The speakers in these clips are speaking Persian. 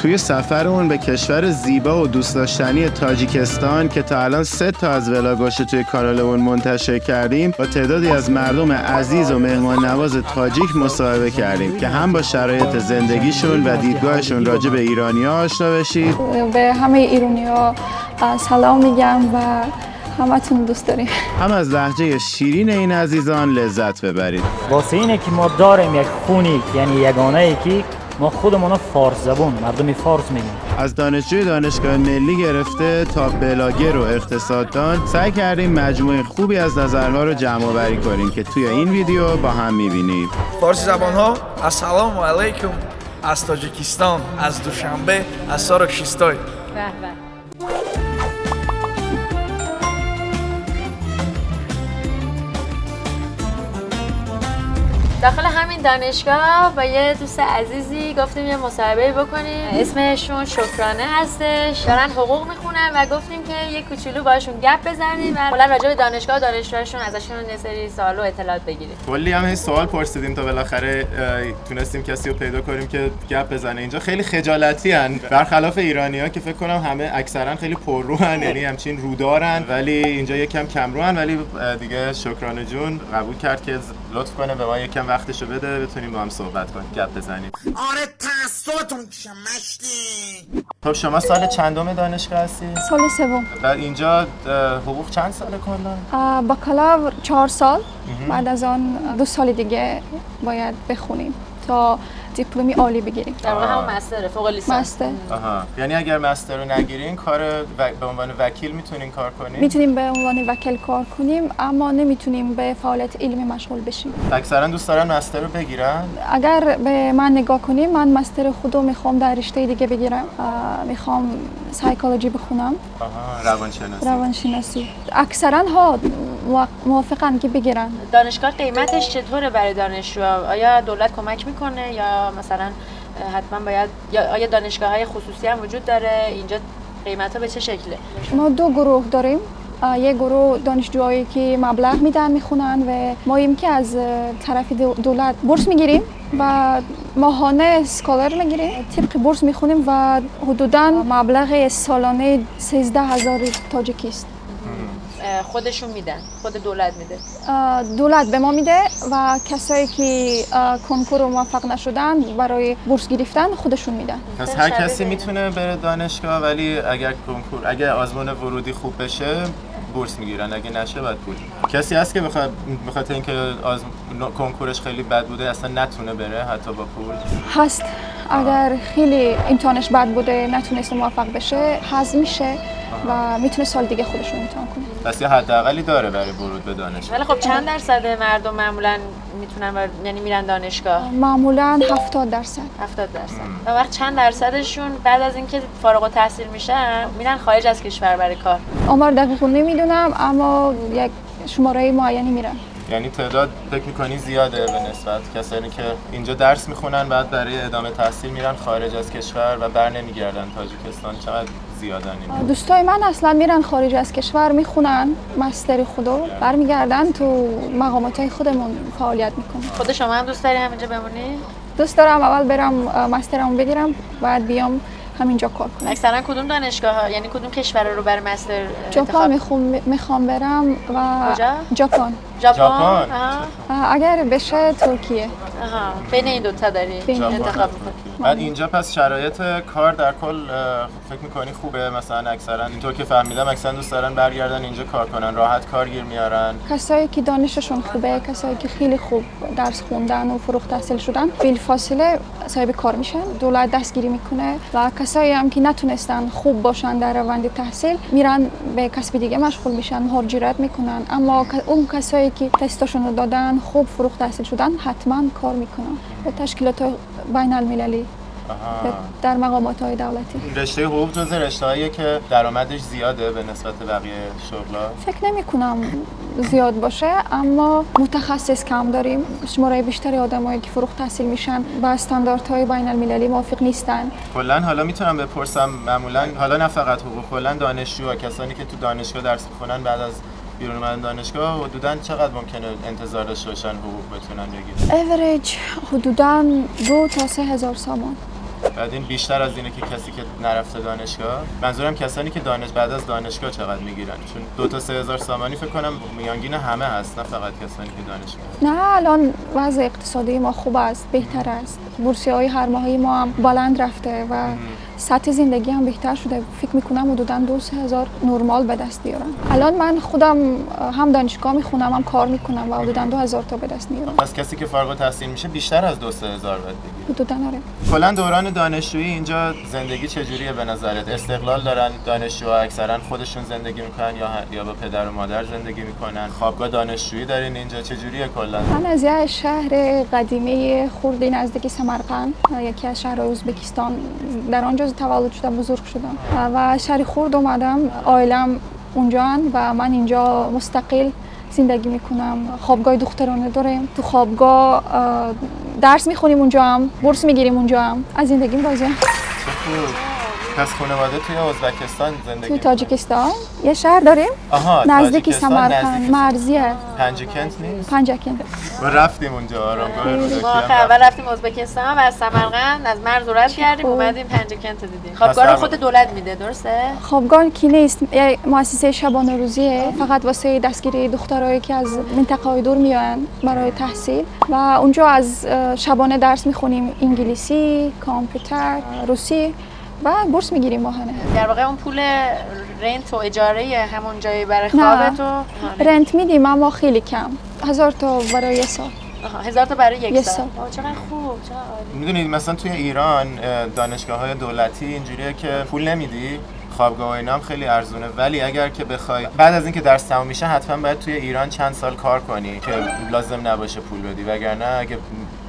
توی سفرمون به کشور زیبا و دوست داشتنی تاجیکستان که تا الان 3 تا از ولاگاشو توی کانالمون منتشر کردیم، با تعدادی از مردم عزیز و مهمان نواز تاجیک مصاحبه کردیم که هم با شرایط زندگیشون و دیدگاهشون راجع به ایرانی‌ها آشنا بشید. به همه ایرانی‌ها سلام میگم و همتون دوست داریم. هم از لهجه شیرین این عزیزان لذت ببرید. واسه اینه که ما داریم یک خونی، یعنی یگانه ای که ما خودمون فارس زبون مردمی فارس میگیم. از دانشجوی دانشگاه ملی گرفته تا بلاگر و اقتصاددان سعی کردیم مجموعه خوبی از نظرها رو جمع آوری کنیم که توی این ویدیو با هم می‌بینید. فارسی زبان‌ها السلام علیکم از تاجیکستان، از دوشنبه، از سارک شیستای. داخل همین دانشگاه با یه دوست عزیزی گفتیم یه مصاحبه بکنیم. اسمشون شکرانه هستش، دارن حقوق میخونن و گفتیم که یه کوچولو باشون گپ بزنیم و کلا راجع به دانشگاه و دانشجوهاشون ازشون یه سری سوال و اطلاعات بگیریم. کلی هم سوال پرسیدیم تا بالاخره تونستیم کسی رو پیدا کنیم که گپ بزنه. اینجا خیلی خجالتی ان، برخلاف ایرانی‌ها که فکر کنم همه اکثرا خیلی پرروان، یعنی همچین رودارن، ولی اینجا یکم کم روان. ولی دیگه شکرانه جون قبول کرد که لطف کنه به ما یکم وقتشو بده بتونیم با هم صحبت کنیم، گپ بزنیم. آره تعصبتون میشه مشتی. خب شما سال چندم دانشگاه هستی؟ سال سوم. و اینجا حقوق چند ساله کلا؟ بکالور 4 سال. بعد از آن 2 سال دیگه باید بخونیم تا دیپلمی عالی بگیریم. در واقع همون مستر، فوق لیسانس. مستر. یعنی اگر مستر رو نگیرین کار به عنوان وکیل میتونین کار کنین؟ میتونیم به عنوان وکیل کار کنیم اما نمیتونیم به فعالیت علمی مشغول بشیم. اکثرا دوست دارن مستر رو بگیرن؟ اگر به من نگاه کنیم، من مستر خودم میخوام در رشته دیگه بگیرم. میخوام سایکولوژی بخونم. روانشناسی. اکثرا ها موافقن که بگیرن. دانشگاه قیمتش چطوره برای دانشجوها؟ آیا دولت کمک میکنه یا مثلا حتما باید، یا آیا دانشگاه‌های خصوصی هم وجود داره؟ اینجا قیمت‌ها به چه شکله؟ ما 2 گروه داریم. یک گروه دانشجوهایی که مبلغ میدن میخونن و ماییم که از طرف دولت بورس میگیریم و ماهانه اسکالر میگیریم، طبق بورس میخونیم و حدوداً مبلغ سالانه 13,000 تاجیکی است. خودشون میدن؟ خود دولت میده؟ دولت به ما میده و کسایی که کنکور موفق نشدن برای بورس گرفتن خودشون میدن. پس هر کسی میتونه بره دانشگاه، ولی اگر آزمون ورودی خوب بشه بورس میگیرن، اگه نشه باید پول. کسی هست که بخاطر اینکه کنکورش خیلی بد بوده اصلا نتونه بره حتی با پول؟ هست. اگر خیلی امتحانش بد بوده نتونسته موفق بشه حذف میشه و میتونه سال دیگه خودشون امتحان کنه. پس یه حداقلی داره برای ورود به دانشگاه. ولی خب چند درصد مردم معمولا میتونن یعنی میرن دانشگاه؟ معمولا 70%. 70%. و وقت چند درصدشون بعد از اینکه فارغ التحصیل میشن میرن خارج از کشور برای کار؟ آمار دقیق نمیدونم اما یک شماره معینی میرن. یعنی تعداد فکر می‌کنی زیاده به نسبت کسانی که اینجا درس میخونن بعد برای ادامه تحصیل میرن خارج از کشور و بر نمیگردن تاجیکستان؟ چقدر زیادن این؟ دوستای من اصلا میرن خارج از کشور میخونن مستر خودو، برمیگردن تو مقاماتای خودمون فعالیت میکنن. خود شما هم دوست داری همینجا بمونی؟ دوست دارم اول برم مسترمو بگیرم بعد بیام همینجا کار کنم. اکثرا کدوم دانشگاه یعنی کدوم کشور رو برای مستر ژاپن میخوام برم و کجا؟ ژاپن. اگر بشه ترکیه. بین این دوتا داری انتخاب میکنی. بعد اینجا پس شرایط کار در کل فکر میکنی خوبه؟ مثلا اکثرا اینطور که فهمیدم اکثرا دوست دارن برگردن اینجا کار کنن، راحت کارگیر میارن. کسایی که دانششون خوبه، کسایی که خیلی خوب درس خوندن و فارغ التحصیل شدن بالفاصله صاحب کار میشن، دولت دستگیری میکنه و کسایی هم که نتونستن خوب باشن در روند تحصیل میرن به کسب دیگه مشغول میشن، مهاجرت میکنن. اما اون کسایی که تستاشون رو دادن خوب فارغ التحصیل شدن حتما کار میکنن به تشکیلات بین المللی در مقامات‌های دولتی. رشته حقوق جزء رشته‌ایه که درآمدش زیاده به نسبت بقیه شغل‌ها؟ فکر نمی‌کنم زیاد باشه اما متخصص کم داریم. شماره بیشتری آدمایی که فارغ التحصیل میشن با استانداردهای بین المللی موافق نیستن. کلاً حالا میتونم بپرسم، معمولاً حالا نه فقط حقوق، کلاً دانشجوها، کسانی که تو دانشگاه درس می‌خونن بعد از بیرون اومدن دانشگاه حدوداً چقدر ممکنه انتظار داشته باشن حقوق بتونن بگیرن؟ اوریج حدوداً 2 تا 3 هزار سامان. بعد این بیشتر از اینه که کسی که نرفته دانشگاه. منظورم کسانی که بعد از دانشگاه چقدر میگیرن، چون 2 تا 3000 سامانی فکر کنم میانگین همه هست، نه فقط کسانی که دانشگاه. نه الان وضع اقتصادی ما خوب است، بهتر است. بورسیه‌های هر ماهی ما هم بالا رفته و سطح زندگی هم بهتر شده. فکر میکنم حدوداً 2000 نرمال به دست بیارم. الان من خودم هم دانشگاه میخونم هم کار میکنم و حدوداً 2000 تا به دست میارم. پس کسی که فارغ التحصیل میشه بیشتر از 2-3000 باید بگیره. حدوداً آره. کلا دوران دانشجویی اینجا زندگی چجوریه به نظرت؟ استقلال دارن دانشجوها اکثرا خودشون زندگی میکنن یا با پدر و مادر زندگی میکنن؟ خوابگاه دانشجویی دارین اینجا چجوریه کلا؟ من از یه شهر قدیمی خردی نزدیک سمرقند، یکی از شهرهای ازبکستان، در آنجا تولد شدم، بزرگ شدم و شهر خرد اومدم. عائلم اونجان و من اینجا مستقل زندگی میکنم. خوابگاه دخترانه داریم. تو خوابگاه درس میخونیم اونجا هم، بورس میگیریم اونجا هم. از زندگیم راضیم. پس خانواده توی ازبکستان زندگی توی تاجیکستان یه شهر داریم نزدیک سمرقند، مرزیه. پنجکنت نیست؟ پنجکنت. ما رفتیم اونجا آرامگاه ما اول رفتیم ازبکستان و از سمرقند از مرز رد کردیم اومدیم پنجکنت دیدیم. خوابگاه رو خود دولت میده درسته؟ خوابگاه کی نیست، یه مؤسسه شبانه روزیه فقط واسه دستگیری دخترایی که از منطقه‌های دور میان برای تحصیل و اونجا از شبانه درس میخونیم، انگلیسی، کامپیوتر، روسی و بورس میگیریم ماهانه. در واقع اون پول رنت و اجاره همون جایی برای خوابت و رنت میدیم اما خیلی کم، 1000 تا برای یه سال. 1000 تا برای یک سال. چقدر خوب، چقدر عالی. میدونید مثلا توی ایران دانشگاه‌های دولتی اینجوریه که پول نمیدی، خوابگاه و اینا هم خیلی ارزونه، ولی اگر که بخوای بعد از اینکه درس تموم میشه حتما باید توی ایران چند سال کار کنی که لازم نباشه پول بدی، وگرنه اگه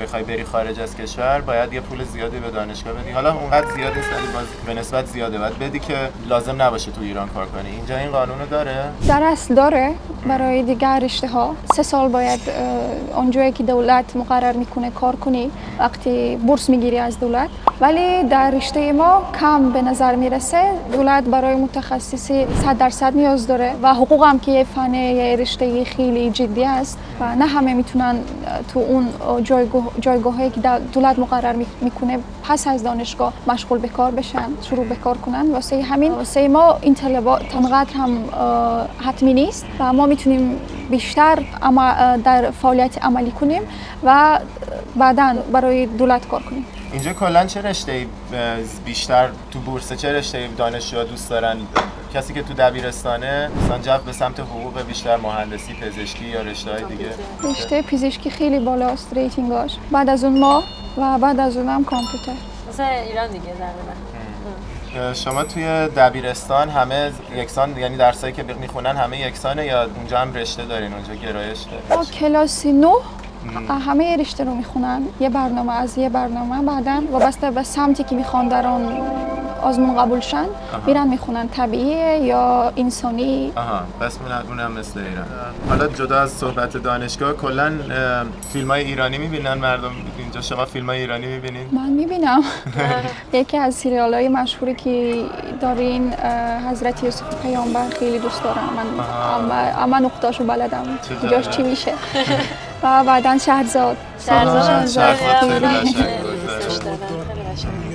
بخوای بری خارج از کشور باید یه پول زیادی به دانشگاه بدی. حالا اونقدر زیاد نیست ولی باز به نسبت زیاده، باید بدی که لازم نباشه تو ایران کار کنی. اینجا این قانونو داره؟ در اصل داره. برای دیگر رشته‌ها 3 سال باید اونجایی که دولت مقرر میکنه کار کنی وقتی بورس میگیری از دولت، ولی در رشته ما کم به نظر میرسه. دولت برای متخصصی 100% نیاز داره و حقوق هم که یه فن یه رشته خیلی جدی است و نه همه میتونن تو اون جایگاهی که دولت مقرر میکنه پس از دانشگاه مشغول به کار بشن، شروع به کار کنن. واسه همین واسه ما این طلبات انقدر هم حتمی نیست و ما میتونیم بیشتر در فعالیت عملی کنیم و بعداً برای دولت کار کنیم. اینجا کلا چه رشته‌ای بیشتر تو بورس، چه رشته‌ای دانشجوها دوست دارن؟ کسی که تو دبیرستانه مثلا جو به سمت حقوق بیشتر، مهندسی، پزشکی یا رشته‌های دیگه؟ رشته پزشکی خیلی بالاست ریتینگاش، بعد از اون ما و بعد از اونم کامپیوتر. مثلا ایران دیگه تقریبا. شما توی دبیرستان همه یکسان، یعنی درسایی که میخونن همه یکسانه یا اونجا هم رشته دارین، اونجا گرایش دارین؟ کلاس 9 همه رشته رو میخونن، یه برنامه از یه برنامه، بعدن وابسته به سمتی که میخوان در آن آزمون قبول شن میرن میخونن، طبیعیه یا انسانی. بس اونم مثل ایران. حالا جدا از صحبت دانشگاه کلا فیلم‌های ایرانی میبینن مردم اینجا؟ شما فیلم‌های ایرانی میبینین؟ من میبینم. یکی از سریال‌های مشهوری که دارین حضرت یوسف پیامبر خیلی دوست دارم من، اما نقطه‌اشو بلدم جاش چی میشه. و بعداً شهرزاد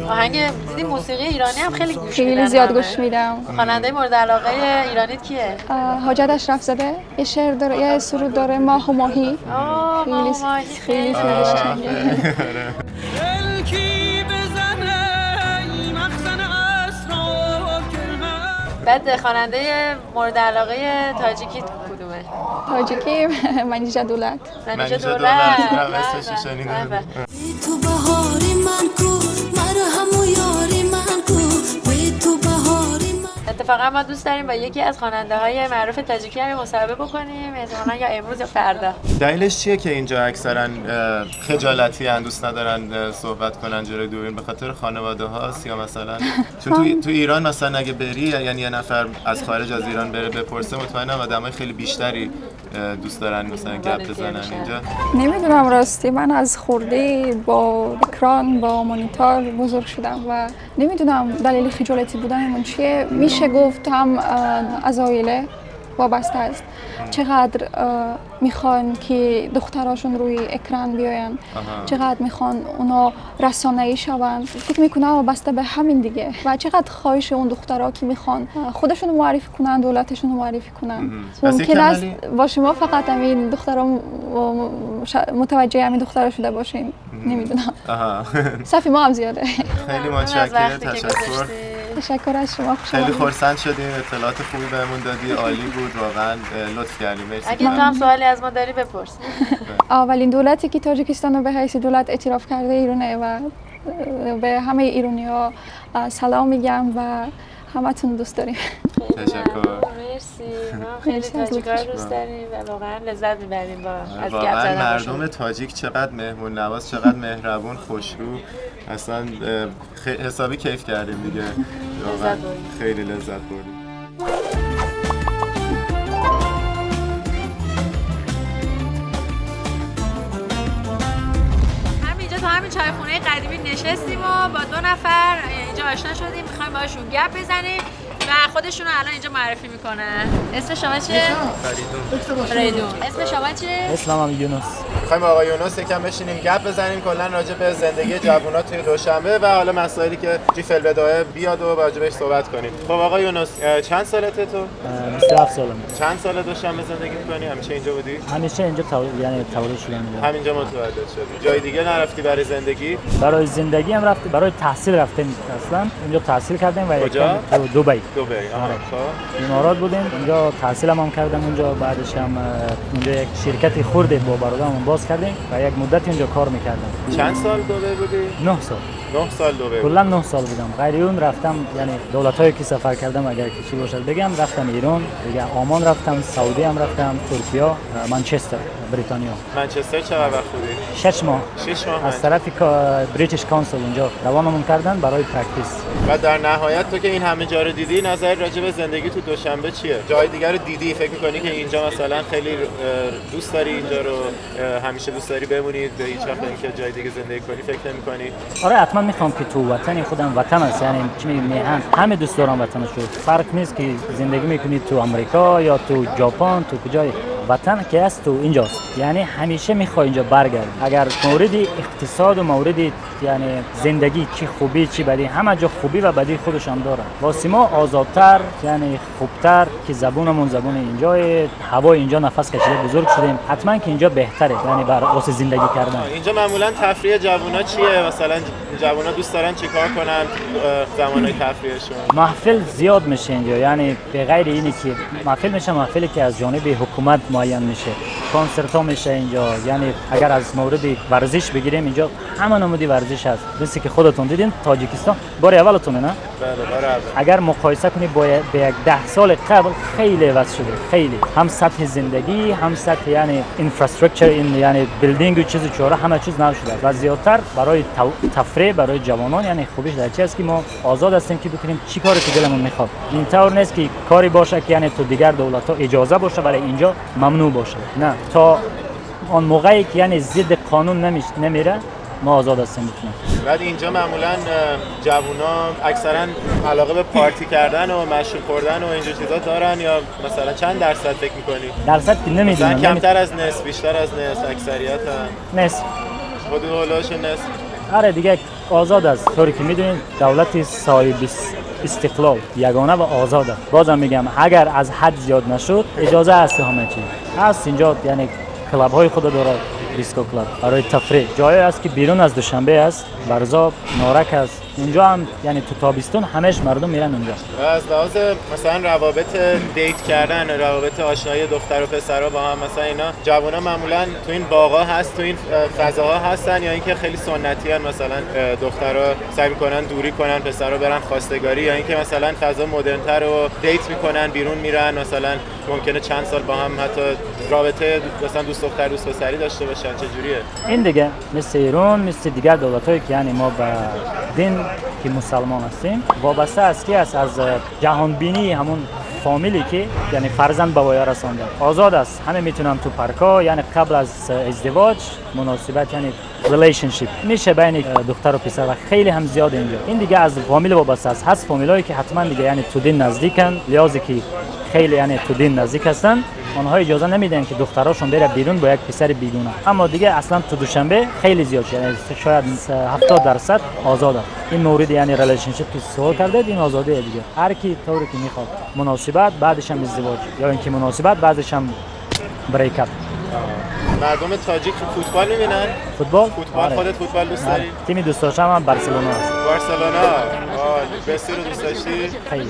آهنگ دیدی موسیقی ایرانی هم خیلی گوش میدن، خیلی زیاد گوش میدم. خواننده مورد علاقه ایرانیت کیه؟ حاجت اشرف زاده. یه شعر داره، یه سرود داره، ماه و ماهی. خیلی بعد خواننده مورد علاقه تاجیکی کدومه؟ تاجیکی منیژه دولت. منیژه دولت. اسمش شنیدم. تو بهاری من کو، مرهم و یاری من کو، تو بهاری من. اتفاقا ما دوست داریم با یکی از خواننده‌های معروف تاجیکی هم مصاحبه بکنیم، احتمالاً یا امروز یا فردا. دلیلش چیه که اینجا اکثرا خجالتی ان، دوست ندارن صحبت کنن جلوی دوربین؟ به خاطر خانواده هاست یا مثلا چون تو ایران مثلا اگه بری، یعنی یه نفر از خارج از ایران بره بپرسه، مطمئنم آدمای خیلی بیشتری دوست دارن مثلا گپ بزنن اینجا. نمیدونم راستی، من از خردی با اکران با مانیتور بزرگ شدم و نمیدونم دلیل خجالتی بودنمون چیه. میشه گفت هم از عائله وابسته است. چقدر میخوان که دختراشون روی اکران بیاین، چقدر میخوان اونا رسانه‌ای شون. فکر میکنم وابسته به همین دیگه و چقدر خواهش اون دخترها که میخوان خودشون رو معرفی کنن، دولتشون رو معرفی کنن. ممکن است با شما فقط همین دخترها متوجه همین دخترها شده باشین، نمیدونم. صفی ما هم زیاده. خیلی متشکرم، تشکر از شما. خیلی خرسند شدیم، اطلاعات خوبی بهمون دادی، عالی بود، واقعا لطف کردی. مرسی. اگه تو هم سوالی از ما داری بپرس. اولین دولتی که تاجیکستان رو به حیث دولت اعتراف کرده ایرانه و به همه ایرانی‌ها سلام میگم و همتون دوست داریم. تشکر. مرسی. ما خیلی تاجیک‌ها دوست داریم و واقعا لذت می‌بریم با از گپ زدن. مردم تاجیک چقدر مهمون نواز، چقدر مهربون، خوشرو، اصلا حسابی کیف کردیم دیگه. واقعا خیلی لذت بردیم. همین چایخونه قدیمی نشستیم و با 2 نفر اینجا آشنا شدیم، میخوایم باشون گپ بزنیم و خودشون رو الان اینجا معرفی میکنن. اسم شما چیه؟ فریدون. اسم شما چیه؟ اسمم یونس. میخوایم آقا یونس یکم بشینیم گپ بزنیم کلا راجع به زندگی جوونا توی دوشنبه و حالا مسائلی که جیف البدایه بیاد و راجع بهش صحبت کنیم. خب آقا یونس چند سالته تو؟ 27 سالمه. چند سال دوشنبه زندگی می‌کنی؟ همیشه اینجا بودی؟ همیشه اینجا تولد شدم اینجا. همینجا متولد شدی. جای دیگه نرفتی برای زندگی؟ برای زندگی هم رفتم، برای تحصیل رفتیم اصلا. اینجا تحصیل کردیم و کجا؟ دبی. امارات بودیم. اینجا تحصیلم هم کردم اونجا، بعدش هم اونجا یک شرکتی خرد با برادرم باز کردیم و یک مدت اینجا کار می‌کردم. چند سال دبی بودی؟ 9 سال. 9 سال دبی. کلا 9 سال بودم. غیر اون رفتم، یعنی دولت‌هایی که سفر کردم اگر چی باشه بگم، رفتم ایران، دیگه عمان رفتم، سعودی هم رفتم، ترکیه، منچستر، بریتانیا. منچستر چقدر وقت بودی؟ 6 ماه. 6 ماه. از طرف بریتیش کانسل اونجا روانمون کردن برای پرکتیس. و در نهایت تو که این همه جا رو دیدی، نظر راجع به زندگی تو دوشنبه چیه؟ جای دیگر رو دیدی، فکر می‌کنی که اینجا مثلا خیلی دوست داری اینجا رو، همیشه دوست داری بمونی، به هیچ وقت اینکه جای دیگه زندگی کنی فکر نمی‌کنی؟ آره حتما میخوام که تو وطن خودم وطن است، یعنی چی میگم، همه دوست دارم وطنشو. فرق نیست که زندگی میکنی تو آمریکا یا تو ژاپن، تو کجای وطن که است تو اینجاست، یعنی همیشه میخوای اینجا برگردی. اگر مورد اقتصاد و مورد یعنی زندگی چی خوبی چی بدی، همه جا خوبی و بدی خودش هم داره. واسه ما آزادتر، یعنی خوبتر که زبونمون زبون اینجای، هوا اینجا نفس کشیده بزرگ شدیم، حتما که اینجا بهتره، یعنی واسه زندگی کردن. اینجا معمولا تفریح جوونا چیه؟ مثلا جوونا دوست دارن چیکار کنن زمانهای تفریحشون؟ محفل زیاد میشه اینجا، یعنی به غیر اینی که محفل میشه، محفلی که از جانب حکومت معین میشه، کنسرت ها میشه اینجا. یعنی اگر از مورد ورزش بگیریم، اینجا همه نمودی ورزش هست، مثل که خودتون دیدین تاجیکستان بار اولتونه نه؟ بله بار اول. اگر مقایسه کنی با یک 10 سال قبل، خیلی عوض شده، خیلی، هم سطح زندگی، هم سطح یعنی اینفراستراکچر، این یعنی بیلدینگ و چیز چهاره، همه چیز نو شده و زیادتر برای تفریح برای جوانان. یعنی خوبیش در چی است که ما آزاد هستیم که بکنیم چی کاری که دلمون میخواد. اینطور نیست که کاری باشه که یعنی تو دیگر دولت‌ها اجازه باشه برای اینجا ممنوع باشه، نه، تا اون موقعی که یعنی ضد قانون نمیره ما آزاد هستیم میتونیم. بعد اینجا معمولا جوونا اکثرا علاقه به پارتی کردن و مشروب خوردن و اینجور چیزا دارن، یا مثلا چند درصد فکر می‌کنی؟ درصد که نمیدونم، کمتر از نصف، بیشتر از نصف، اکثریت نصف، حدود هولوش نصف. آره دیگه آزاد است، طوری که میدونید دولت صاحب استقلال، یگانه و آزاده. بازم میگم اگر از حد زیاد نشد اجازه هست همه چی هست اینجا، یعنی کلاب های خود داره، دیسکو کلاب برای تفریح، جایی است که بیرون از دوشنبه است، برزا، نارک است. اونجا هم یعنی تو تابستون همش مردم میرن اونجا. و از لحاظ مثلا روابط دیت کردن، روابط آشنایی دختر و پسرها با هم، مثلا اینا جوونا معمولا تو این باغا هست، تو این فضاها هستن، یا اینکه خیلی سنتی ان، مثلا دخترها سعی میکنن دوری کنن، پسرها برن خواستگاری، یا اینکه مثلا فضا مدرن‌تر و دیت میکنن، بیرون میرن، مثلا ممکنه چند سال با هم حتی رابطه مثلا دوست دختر دوست پسری داشته باشن. چه جوریه این دیگه؟ مثل ایران، مثل دیگر دولت‌هایی که یعنی ما به دین که مسلمان هستیم وابسته است که از جهان بینی همون فامیلی که یعنی فرزند به ویا رسانده آزاد است، همه میتونن تو پارکا، یعنی قبل از ازدواج مناسبت یعنی ریلیشنشیپ میشه بین دختر و پسر و خیلی هم زیاد اینجا. این دیگه از فامیل وابسته است. هست فامیلایی که حتما دیگه یعنی تو دین نزدیکن، لحاظی که خیلی یعنی تو دین نزدیک هستن، آنها اجازه نمیدن که دختراشون بره بیرون با یک پسر بیگانه. اما دیگه اصلا تو دوشنبه خیلی زیاد شده، یعنی شاید 70% آزاده. این مورد یعنی ریلیشنشیپ که سوال کرده، این آزادیه دیگه. هر کی طوری که میخواد، مناسبت بعدش هم ازدواج، یا اینکه مناسبت بعدش هم بریک اپ. مردم تاجیک فوتبال میبینن؟ فوتبال؟ فوتبال خودت فوتبال دوست داری؟ تیمی دوست داشتم هم بارسلونا است. بارسلونا. مسی رو دوست داشتی؟ خیلی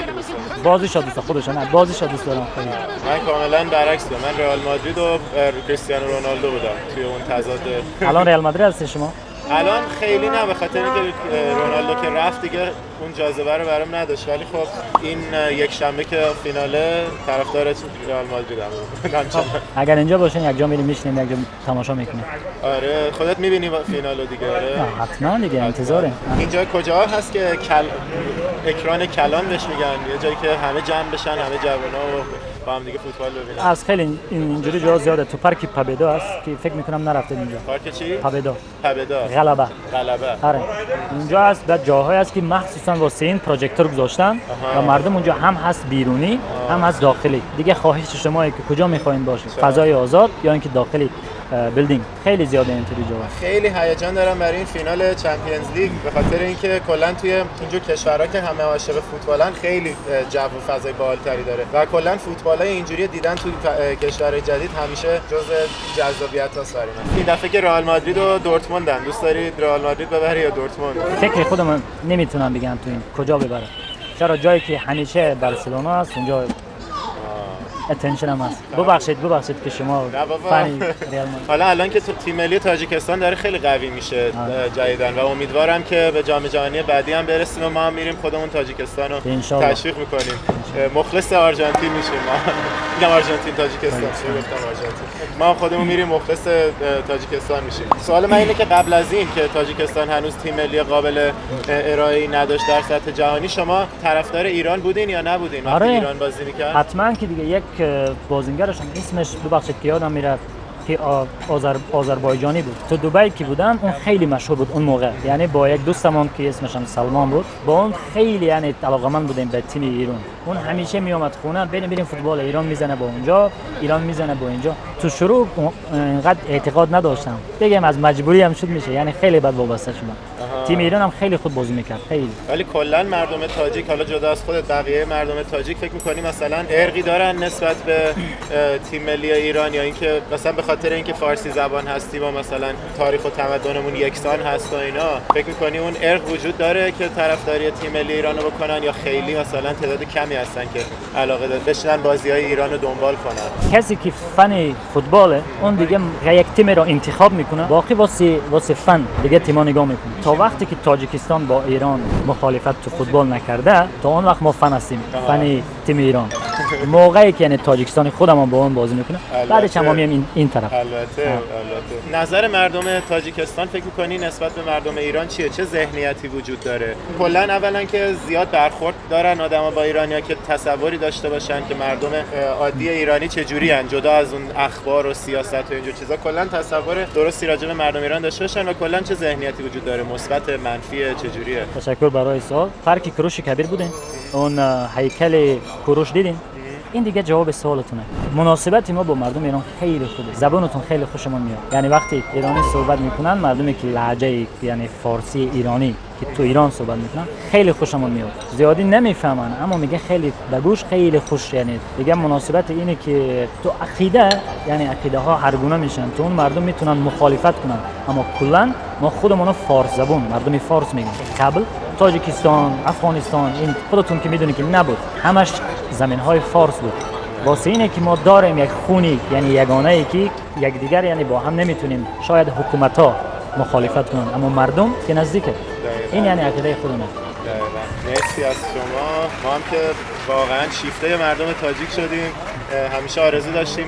دوست داشتم. بازیش دوست دارم، خودش نه بازیش دوست دارم خیلی. من کاملا برعکس بودم. من رئال مادرید و کریستیانو رونالدو بودم توی اون تضاد. الان رئال مادرید هستی شما؟ الان خیلی نه، به خاطر اینکه رونالدو که رفت دیگه اون جاذبه رو برام نداشت، ولی خب این یک شنبه که فیناله طرفدار رئال مادریدم. اگر اینجا باشین یک جا میریم میشینیم یک جا تماشا میکنیم. آره خودت میبینی فینالو دیگه؟ آره حتما دیگه انتظاره. اینجا کجا هست که اکران کلان بهش میگن، یه جایی که همه جمع بشن، همه جوونا و با هم دیگه فوتبال ببینن؟ از خیلی اینجوری جا زیاده. تو پارک پابدا است که فکر میکنم نرفتید اینجا. پارک چی؟ پابدا. غلبه. آره اینجا هست بعد جاهایی است که مخصوصا واسه این پروژکتور گذاشتن و مردم اونجا هم هست بیرونی هم هست داخلی. دیگه خواهش شما که کجا میخواین باشید، فضای آزاد یا اینکه داخلی بیلدینگ. خیلی زیاده اینطوری جا. خیلی هیجان دارم برای این فینال چمپیونز لیگ، به خاطر اینکه کلا توی اینجور کشورها که همه عاشق فوتبالن خیلی جو و فضای بالاتری داره و کلا فوتبالای اینجوری دیدن توی کشورهای جدید همیشه جزء جذابیت‌هاست برای من. این دفعه که رئال مادرید و دورتموندن، دوست دارید رئال مادرید ببره یا دورتموند؟ فکر خودم نمیتونم بگم تو این کجا ببره. چرا جایی که همیشه بارسلونا است اونجا اتنشن هم هست. ببخشید که شما فنی ریال مادرید. حالا الان که تیم ملی تاجیکستان داره خیلی قوی میشه جدیدن و امیدوارم که به جام جهانی بعدی هم برسیم و ما هم میریم خودمون تاجیکستان رو تشویق میکنیم. مخلص آرژانتین میشیم ما. میگم آرژانتین تاجیکستان، گفتم آرژانتین. ما خودمون میریم مخلص تاجیکستان میشیم. سوال من اینه که قبل از این که تاجیکستان هنوز تیم ملی قابل ارائه‌ای نداشت در سطح جهانی، شما طرفدار ایران بودین یا نبودین وقتی ایران بازی میکرد؟ حتما که دیگه یک بازیگرشون اسمش ببخشید که یادم میره که آذربایجانی بود. تو دبی که بودن اون خیلی مشهور بود اون موقع، یعنی با یک دوستمون که اسمش هم سلمان بود، با اون خیلی یعنی علاقه‌مند بودیم به تیم ایران. اون همیشه میومد خونه بریم فوتبال ایران میزنه با اونجا، ایران میزنه با اینجا. تو شروع اینقدر اعتقاد نداشتم، بگم از مجبوری هم شد میشه، یعنی خیلی بد وابسته شدم. تیم ایران هم خیلی خوب بازی میکرد خیلی. ولی کلا مردم تاجیک، حالا جدا از خودت، بقیه مردم تاجیک فکر می‌کنی مثلا ارقی دارن نسبت به تیم ملی ایران، یا اینکه مثلا به خاطر اینکه فارسی زبان هستیم و مثلا تاریخ و تمدنمون یکسان هست و اینا، فکر می‌کنی اون ارق وجود داره که طرفداری تیم ملی ایران رو بکنن، یا خیلی مثلا تعداد کمی هستن که علاقه دارن بشینن بازی‌های ایران رو دنبال کنن؟ کسی که فن فوتباله اون دیگه یک تیم رو انتخاب میکنه، باقی واسه فن دیگه تیم‌ها نگاه میکنه. تا وقتی که تاجیکستان با ایران مخالفت تو فوتبال نکرده، تا اون وقت ما فن هستیم، فن تیم ایران. موقعی که یعنی تاجیکستان خودمون با اون بازی میکنه، بعدش هم میایم این طرف. البته. نظر مردم تاجیکستان فکر می‌کنی نسبت به مردم ایران چیه؟ چه ذهنیتی وجود داره؟ کلاً اولا که زیاد برخورد دارن آدما با ایرانیا که تصوری داشته باشن که مردم عادی ایرانی چه جوری ان، جدا از اون اخبار و سیاست و اینجور چیزا، کلاً تصور درستی راجع به مردم ایران داشته باشن و کلاً چه ذهنیتی وجود داره؟ مثبت، منفی، چه جوریه؟ تشکر برای سوال. پارک کوروش کبیر بودین، اون هیکل کوروش دیدین؟ این دیگه جواب سوالتونه. مناسبت ما با مردم ایران خیلی خوبه. زبانتون خیلی خوشمون میاد. یعنی وقتی ایرانی صحبت میکنن، مردمی که لهجه یعنی فارسی ایرانی که تو ایران صحبت میکنن خیلی خوشمون میاد. زیادی نمیفهمن اما میگه خیلی به گوش خیلی خوش. یعنی دیگه مناسبت اینه که تو عقیده، یعنی عقیده ها هر گونه میشن، تو اون مردم میتونن مخالفت کنن، اما کلا ما خودمون فارس زبون، مردمی فارس میگیم. قبل تاجیکستان، افغانستان، این خودتون که میدونید که نبود، همش زمین‌های فارس بود. واسه اینه که ما داریم یک خونی، یعنی یگانه ای که یکدیگر یعنی با هم نمیتونیم، شاید حکومت‌ها مخالفت کنن اما مردم که نزدیکه. این یعنی عقیده خودمون. مرسی از شما. ما هم که واقعا شیفته مردم تاجیک شدیم، همیشه آرزو داشتیم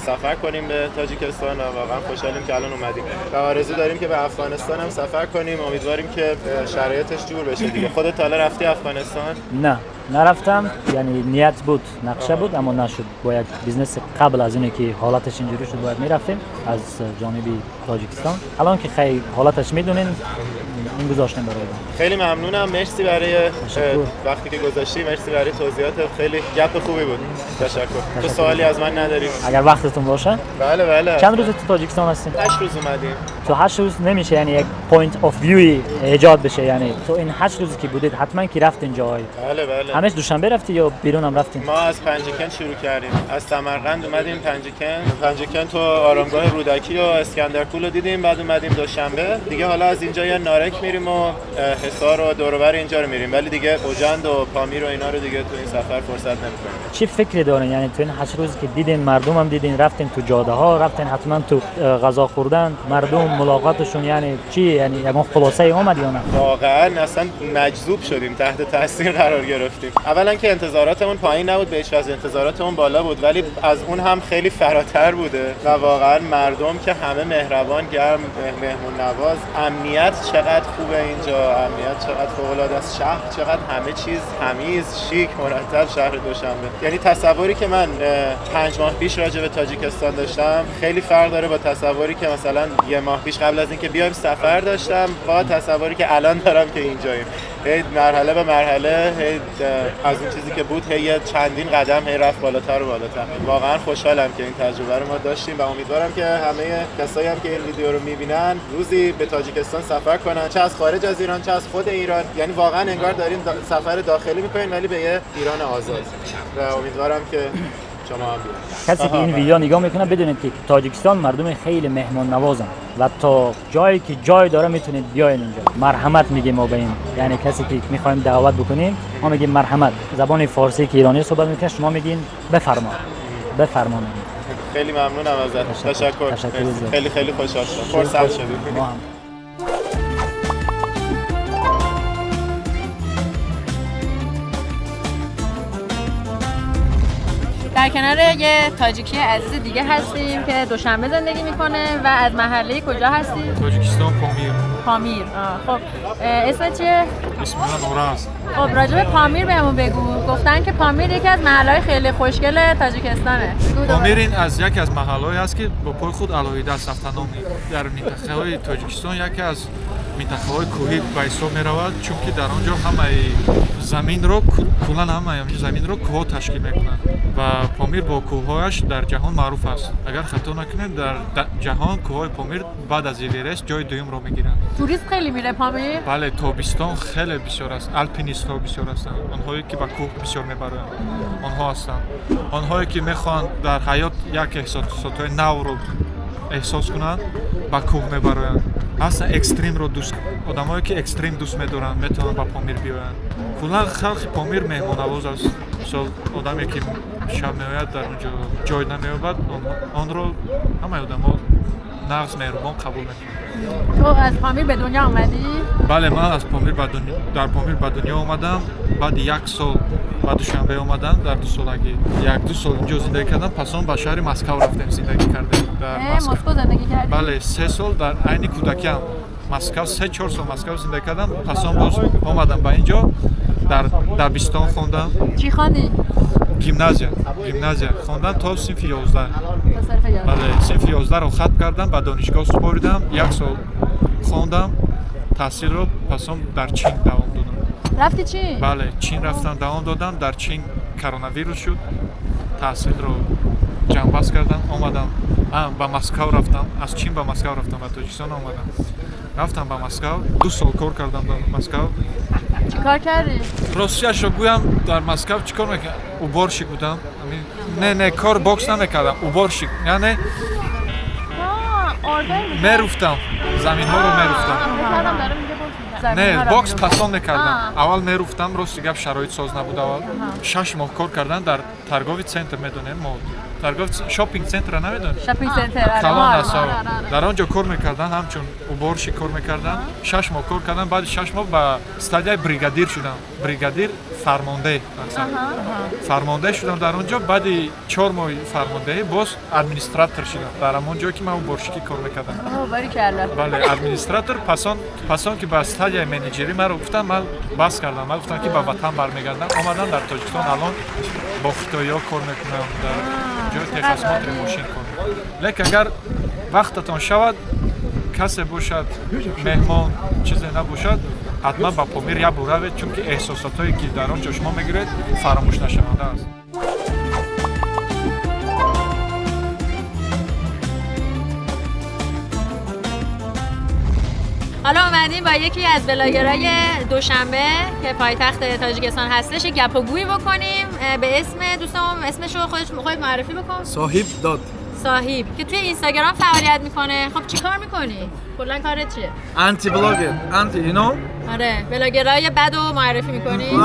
سفر کنیم به تاجیکستان و واقعا خوشحالیم که الان اومدیم و آرزو داریم که به افغانستان هم سفر کنیم. امیدواریم که شرایطش جور بشه دیگه. خودت حالا رفتی افغانستان؟ نه، نرفتم، یعنی نیت بود، نقشه بود اما نشد. با یک بیزنس قبل از اینه که حالتش اینجوری شد باید میرفتیم از جانبی تاجیکستان. الان که خیلی حالتش میدونین این گذاشتیم برای خیلی ممنونم، مرسی برای وقتی که گذاشتی، مرسی برای توضیحات، خیلی گپ خوبی بود. تشکر. تو سوالی از من نداری؟ اگر وقتتون باشه. بله. چند روز تو تاجیکستان هستین؟ 8 روز اومدیم. تو 8 روز نمیشه یعنی یک پوینت آف ویو ایجاد بشه، یعنی تو این 8 روزی که بودید حتما که رفتین جاهای. بله. همش دوشنبه رفتی یا بیرون هم رفتین؟ ما از پنجکن شروع کردیم. از سمرقند اومدیم پنجکن تو آرامگاه رودکی و اسکندرکول رو دیدیم، بعد اومدیم دوشنبه. دیگه حالا از اینجا یا نارک میریم و حصار و دور و بر اینجا رو میریم، ولی دیگه اوجند و پامیر و اینا رو دیگه تو این سفر فرصت نمی‌کنیم. چی فکری دارین؟ یعنی تو این 8 روزی که دیدین مردم هم دیدین، رفتین تو جاده ها، رفتین حتما تو غذا خوردن، مردم ملاقاتشون، یعنی چی، یعنی یکم خلاصه اومد یا نه؟ واقعا اصلا مجذوب شدیم، تحت تاثیر قرار گرفتیم. اولا که انتظاراتمون پایین نبود، به هیچ وجه انتظاراتمون بالا بود، ولی از اون هم خیلی فراتر بوده و واقعا مردم که همه مهربان، گرم، مهمون نواز، امنیت چقدر خوبه اینجا، امنیت چقدر فوق‌العاده است، شهر چقدر همه چیز تمیز، شیک، مرتب، شهر دوشنبه. یعنی تصوری که من 5 ماه پیش راجع به تاجیکستان داشتم خیلی فرق داره با تصوری که مثلا یه ماه پیش قبل از اینکه بیایم سفر داشتم با تصوری که الان دارم که اینجاییم. هی مرحله به مرحله، هی از اون چیزی که بود هی چندین قدم هی رفت بالاتر و بالاتر. واقعا خوشحالم که این تجربه رو ما داشتیم و امیدوارم که همه کسایی هم که این ویدیو رو میبینن روزی به تاجیکستان سفر کنن، چه از خارج از ایران چه از خود ایران. یعنی واقعا انگار داریم سفر داخلی میکنیم ولی به یه ایران آزاد و امیدوارم که شما هم بیاید. کسی که این ویدیو نگاه میکنه بدونید که تاجیکستان مردم خیلی مهمان نوازن و تا جایی که جای داره میتونید بیاین اینجا. مرحمت میگیم ما به این، یعنی کسی که میخوایم دعوت بکنیم ما میگیم مرحمت. زبان فارسی که ایرانی صحبت میکنه شما میگین بفرما میگین. خیلی ممنونم ازت. تشکر. خیلی خوشحال شدم. فرصت شدید. در کنار یه تاجیکی عزیز دیگه هستیم که دوشنبه زندگی میکنه و از محله کجا هستی؟ تاجیکستان پامیر. خب اسم چیه؟ اسم من اوراز. خب راجع به پامیر بهمون بگو. گفتن که پامیر یکی از محله‌های خیلی خوشگل تاجیکستانه. پامیر این از یکی از محله‌هایی است که با پای خود علاهیده است. автономی در منطقه‌های تاجیکستان یکی از منطقه‌های کوهی به حساب می‌رود، چون که در آنجا همه زمین رو کلاً همه زمین رو کوه تشکیل می‌کنند و پامیر با کوه‌هایش در جهان معروف است. اگر خطا نکنم در جهان کوه‌های پامیر بعد از اورست جای دوم رو می‌گیرند. توریست خیلی میره پامیر؟ بله، تابستان خیلی بسیار است. الپینیست‌ها بسیار هستند. آنهایی که به کوه بسیار می‌برند. آنها هستند. آنهایی که می‌خواهند در حیات یک احساسات نو رو احساس کنند با کوه می‌برند. اصلا اکستریم رو دوست، آدمایی که اکستریم دوست می‌دارن میتونن با پامیر بیاین. کلا خلق پامیر مهمان نواز است. مثلا آدمی که شب میآید در اونجا جای نمی‌یابد، آن رو همه آدم‌ها نغز مهربان قبول می‌کنن. تو از پامیر به دنیا آمدی؟ بله، من از پامیر در پامیر به دنیا آمدم. بعد 1 سال بعد دوشنبه اومدم. در 2 سالگی 1-2 سال اینجا زندگی کردم. پس اون به شهر مسکو رفتم زندگی کردم. در مسکو زندگی کردی؟ بله، 3 سال در عین کودکیم مسکو 3-4 سال مسکو زندگی کردم. پس اون باز اومدم به اینجا در دبستان خوندم. چی خوندی؟ گیمنازیا خوندم تا صنف 11. بله، صنف 11 رو ختم کردم. به دانشگاه سپردم. 1 سال خوندم تحصیل رو. پس اون در چین دوام دادم. رفتی چین؟ بله، چین رفتم دوام دادم. در چین کرونا ویروس شد. تحصیل رو جنبش کردم. اومدم به مسکو رفتم. از چین به مسکو رفتم. به تاجیکستان اومدم. رفتم به مسکو. 2 سال کار کردم در مسکو. چی کار کردی؟ راستیش رو گویم در مسکو چیکار میکردم؟ اوبارشیک بودم. نه کار باکس نمیکردم. اوبارشیک یعنی میرفتم زمین ها رو میرفتم. نه، باکس پسند میکردم. اول میرفتم. راستی گپ شرایط ساز نبود. اول 6 ماه کار کردن در ترگاوی سنتر میدونیم ما торговец шопинг центра намедон شاپینگ سنتر کلان است در آنجا کار میکردن همچون اوبرشی کار میکردن 6 ماه کار کردن بعد 6 ماه به استادیای بریگادیر شدم بریگادیر فرمانده فرمانده شدم در اونجا بعد 4 ماه فرماندهی باز ادمنستراتور شدم در همون جایی که من اوبرشی کار میکردم باریکلا بله ادمنستراتور پسان که به استادیای منیجری من گفتم من بس کردم من گفتم که به وطن برمیگردم آمدم در تاجیکستان الان با خطایا کار میکنم در جای تخصصات ماشین کنم لیکن اگر وقتتان شود کسی باشد مهمان چیزی نباشد حتما با پامیر یا بروید چون که احساساتایی که در آنجا شما میگیرید فراموش نشونده است. حالا اومدیم با یکی از بلاگرای دوشنبه که پایتخت تاجیکستان هستش گپ‌وگویی بکنیم به اسم دوستمون اسمش رو خودت معرفی بکن. صاحب داد صاحب که توی اینستاگرام فعالیت میکنه. خب چیکار میکنی؟ کلا کارت چیه؟ آنتی بلاگر آنتی یو نو آره بلاگرای بدو معرفی میکنی؟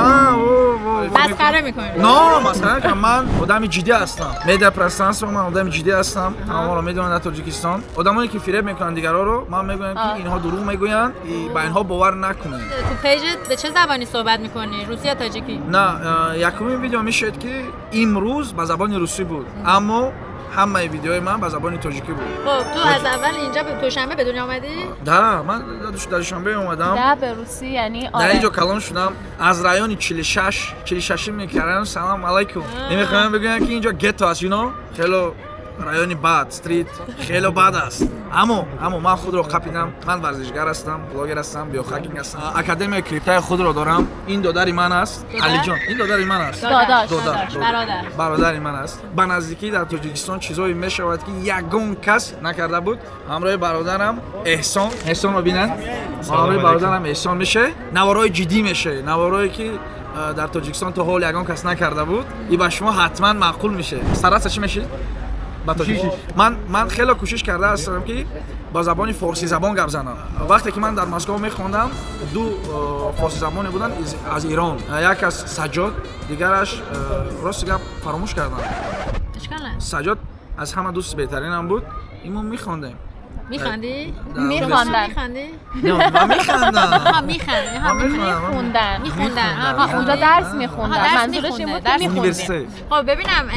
مسخره میکنی؟ نه مسخره که من آدم جدی هستم مدیا پرستانس من آدم جدی هستم تمام رو میدونن در تاجیکستان آدمایی که فریب میکنن دیگرا رو من میگم که اینها دروغ میگوین با اینها باور نکنید. تو پیجت به چه زبانی صحبت میکنی؟ روسی یا تاجیکی؟ نه یکمین ویدیو میشد که امروز با زبان روسی بود اما همه ویدیوهای من با زبان تاجیکی بود. خب تو از اول اینجا به دوشنبه به دنیا اومدی؟ نه من در دوشنبه اومدم. نه به روسی یعنی در اینجا کلان شدم از رایون 46 میکردم سلام علیکم. نمیخوام بگم که اینجا گتو است خیلی رایونی بد استریت خیلی بد است اما من خود رو خپیدم من ورزشگر هستم بلاگر هستم بیوهکینگ هستم اکادمی کریپتو خود رو دارم این دادری من است علی جان این دادری من است داداش برادر من است به نزدیکی در تاجیکستان چیزایی میشود که یگان کس نکرده بود همراه برادرم احسان رو ببینن همراه برادرم احسان میشه نوارای جدی میشه نوارایی که در تاجیکستان تا حال یگان کس نکرده بود این با شما حتما معقول میشه سرات چی میشه من خیلی کوشش کرده هستم که با زبان فارسی زبان گپ زنم وقتی که من در مسکو میخوندم دو فارسی زبانی بودن از ایران یک از سجاد دیگرش راست گپ فراموش کردم سجاد از همه دوست بهترینم بود اینو میخوندیم میخندی؟ میخوندن نه من میخندم میخوندن اونجا درس میخوندن منظورش این بود که یونیورسیته. خب ببینم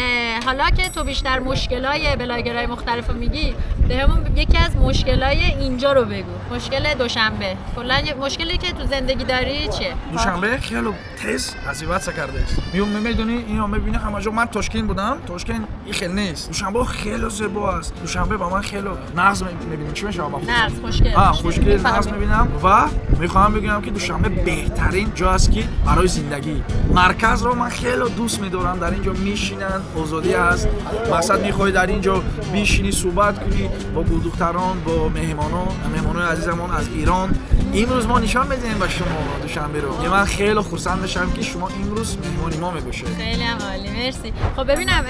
حالا که تو بیشتر مشکلای بلاگرای مختلفو میگی بهمون یکی از مشکلای اینجا رو بگو مشکل دوشنبه کلا مشکلی که تو زندگی داری چیه؟ دوشنبه خیلی تیز عزیبت کرده است میدونی اینو میبینی همه جا من تاشکند بودم تاشکند این خیلی نیست دوشنبه خیلی زیبا است دوشنبه با من خیلی نغز میبینی چی میشه با خوشگل نغز میبینم و میخوام بگم که دوشنبه بهترین جا است که برای زندگی مرکز رو من خیلی دوست میدارم در اینجا میشینن آزادی است مقصد میخوای در اینجا بشینی صحبت کنی با دختران با مهمانان عزیزمون از ایران امروز ما نشان میدیم به شما دوشنبه رو من خیلی خرسند میشم که شما امروز مهمانی ما میباشید خیلی عالی مرسی خب ببینم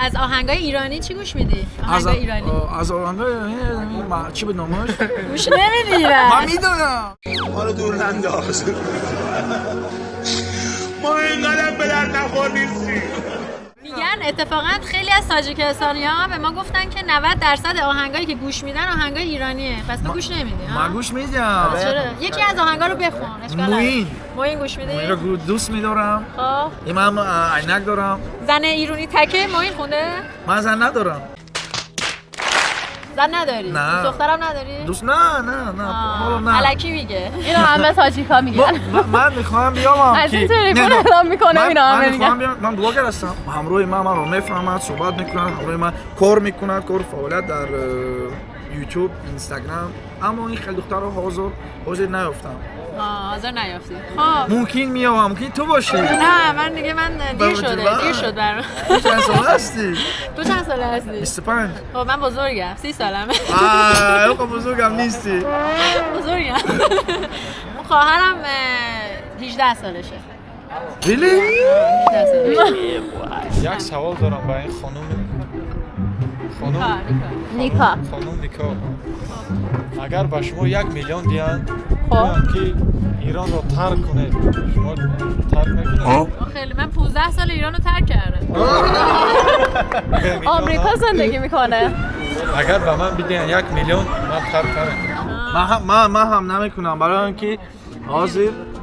از آهنگای ایرانی چی گوش میدی آهنگای ایرانی از آهنگای چی بود نامش گوش نمیدی من میدونم ما رو دور ننداز ما اینقدر به درد نخور نیستیم میگن اتفاقا خیلی از تاجیکستانی‌ها به ما گفتن که 90% آهنگایی که گوش میدن آهنگای ایرانیه پس تو گوش نمیدی ها من گوش میدم یکی از آهنگا رو بخون موین گوش میدی موین رو دوست میدارم خب من عینک دارم زن ایرانی تکه موین خونده من زن ندارم زن نداری؟ نه دخترم نداری؟ دوست نه الکی میگه اینو همه تاجیکا میگن من میخوام بیام از این تلفن اعلام میکنم اینا همه میگن من بلاگر هستم همراه من رو میفهمد صحبت میکنن همراه من کار میکنن کار فعالیت در یوتیوب اینستاگرام اما این خیلی دخترها حاضر نیافتم حاضر نیافتی خب ممکن میام ممکن تو باشی نه من دیر شد برام تو چند ساله هستی؟ تو چند ساله هستی؟ 25 خب من بزرگم 30 سالمه خب بزرگم نیستی بزرگم خواهرم 18 سالشه ریلی؟ 18 سالشه یک سوال دارم با این خانم نیکا اگر با شما 1 میلیون دیان که ایران رو ترک کنید شما ترک میکنید؟ آخه خیلی. من 15 سال ایرانو ترک کردم. آمریکا زندگی میکنه. اگر به من بدین 1 میلیون من خرج کنم. من هم نمیکنم برای اینکه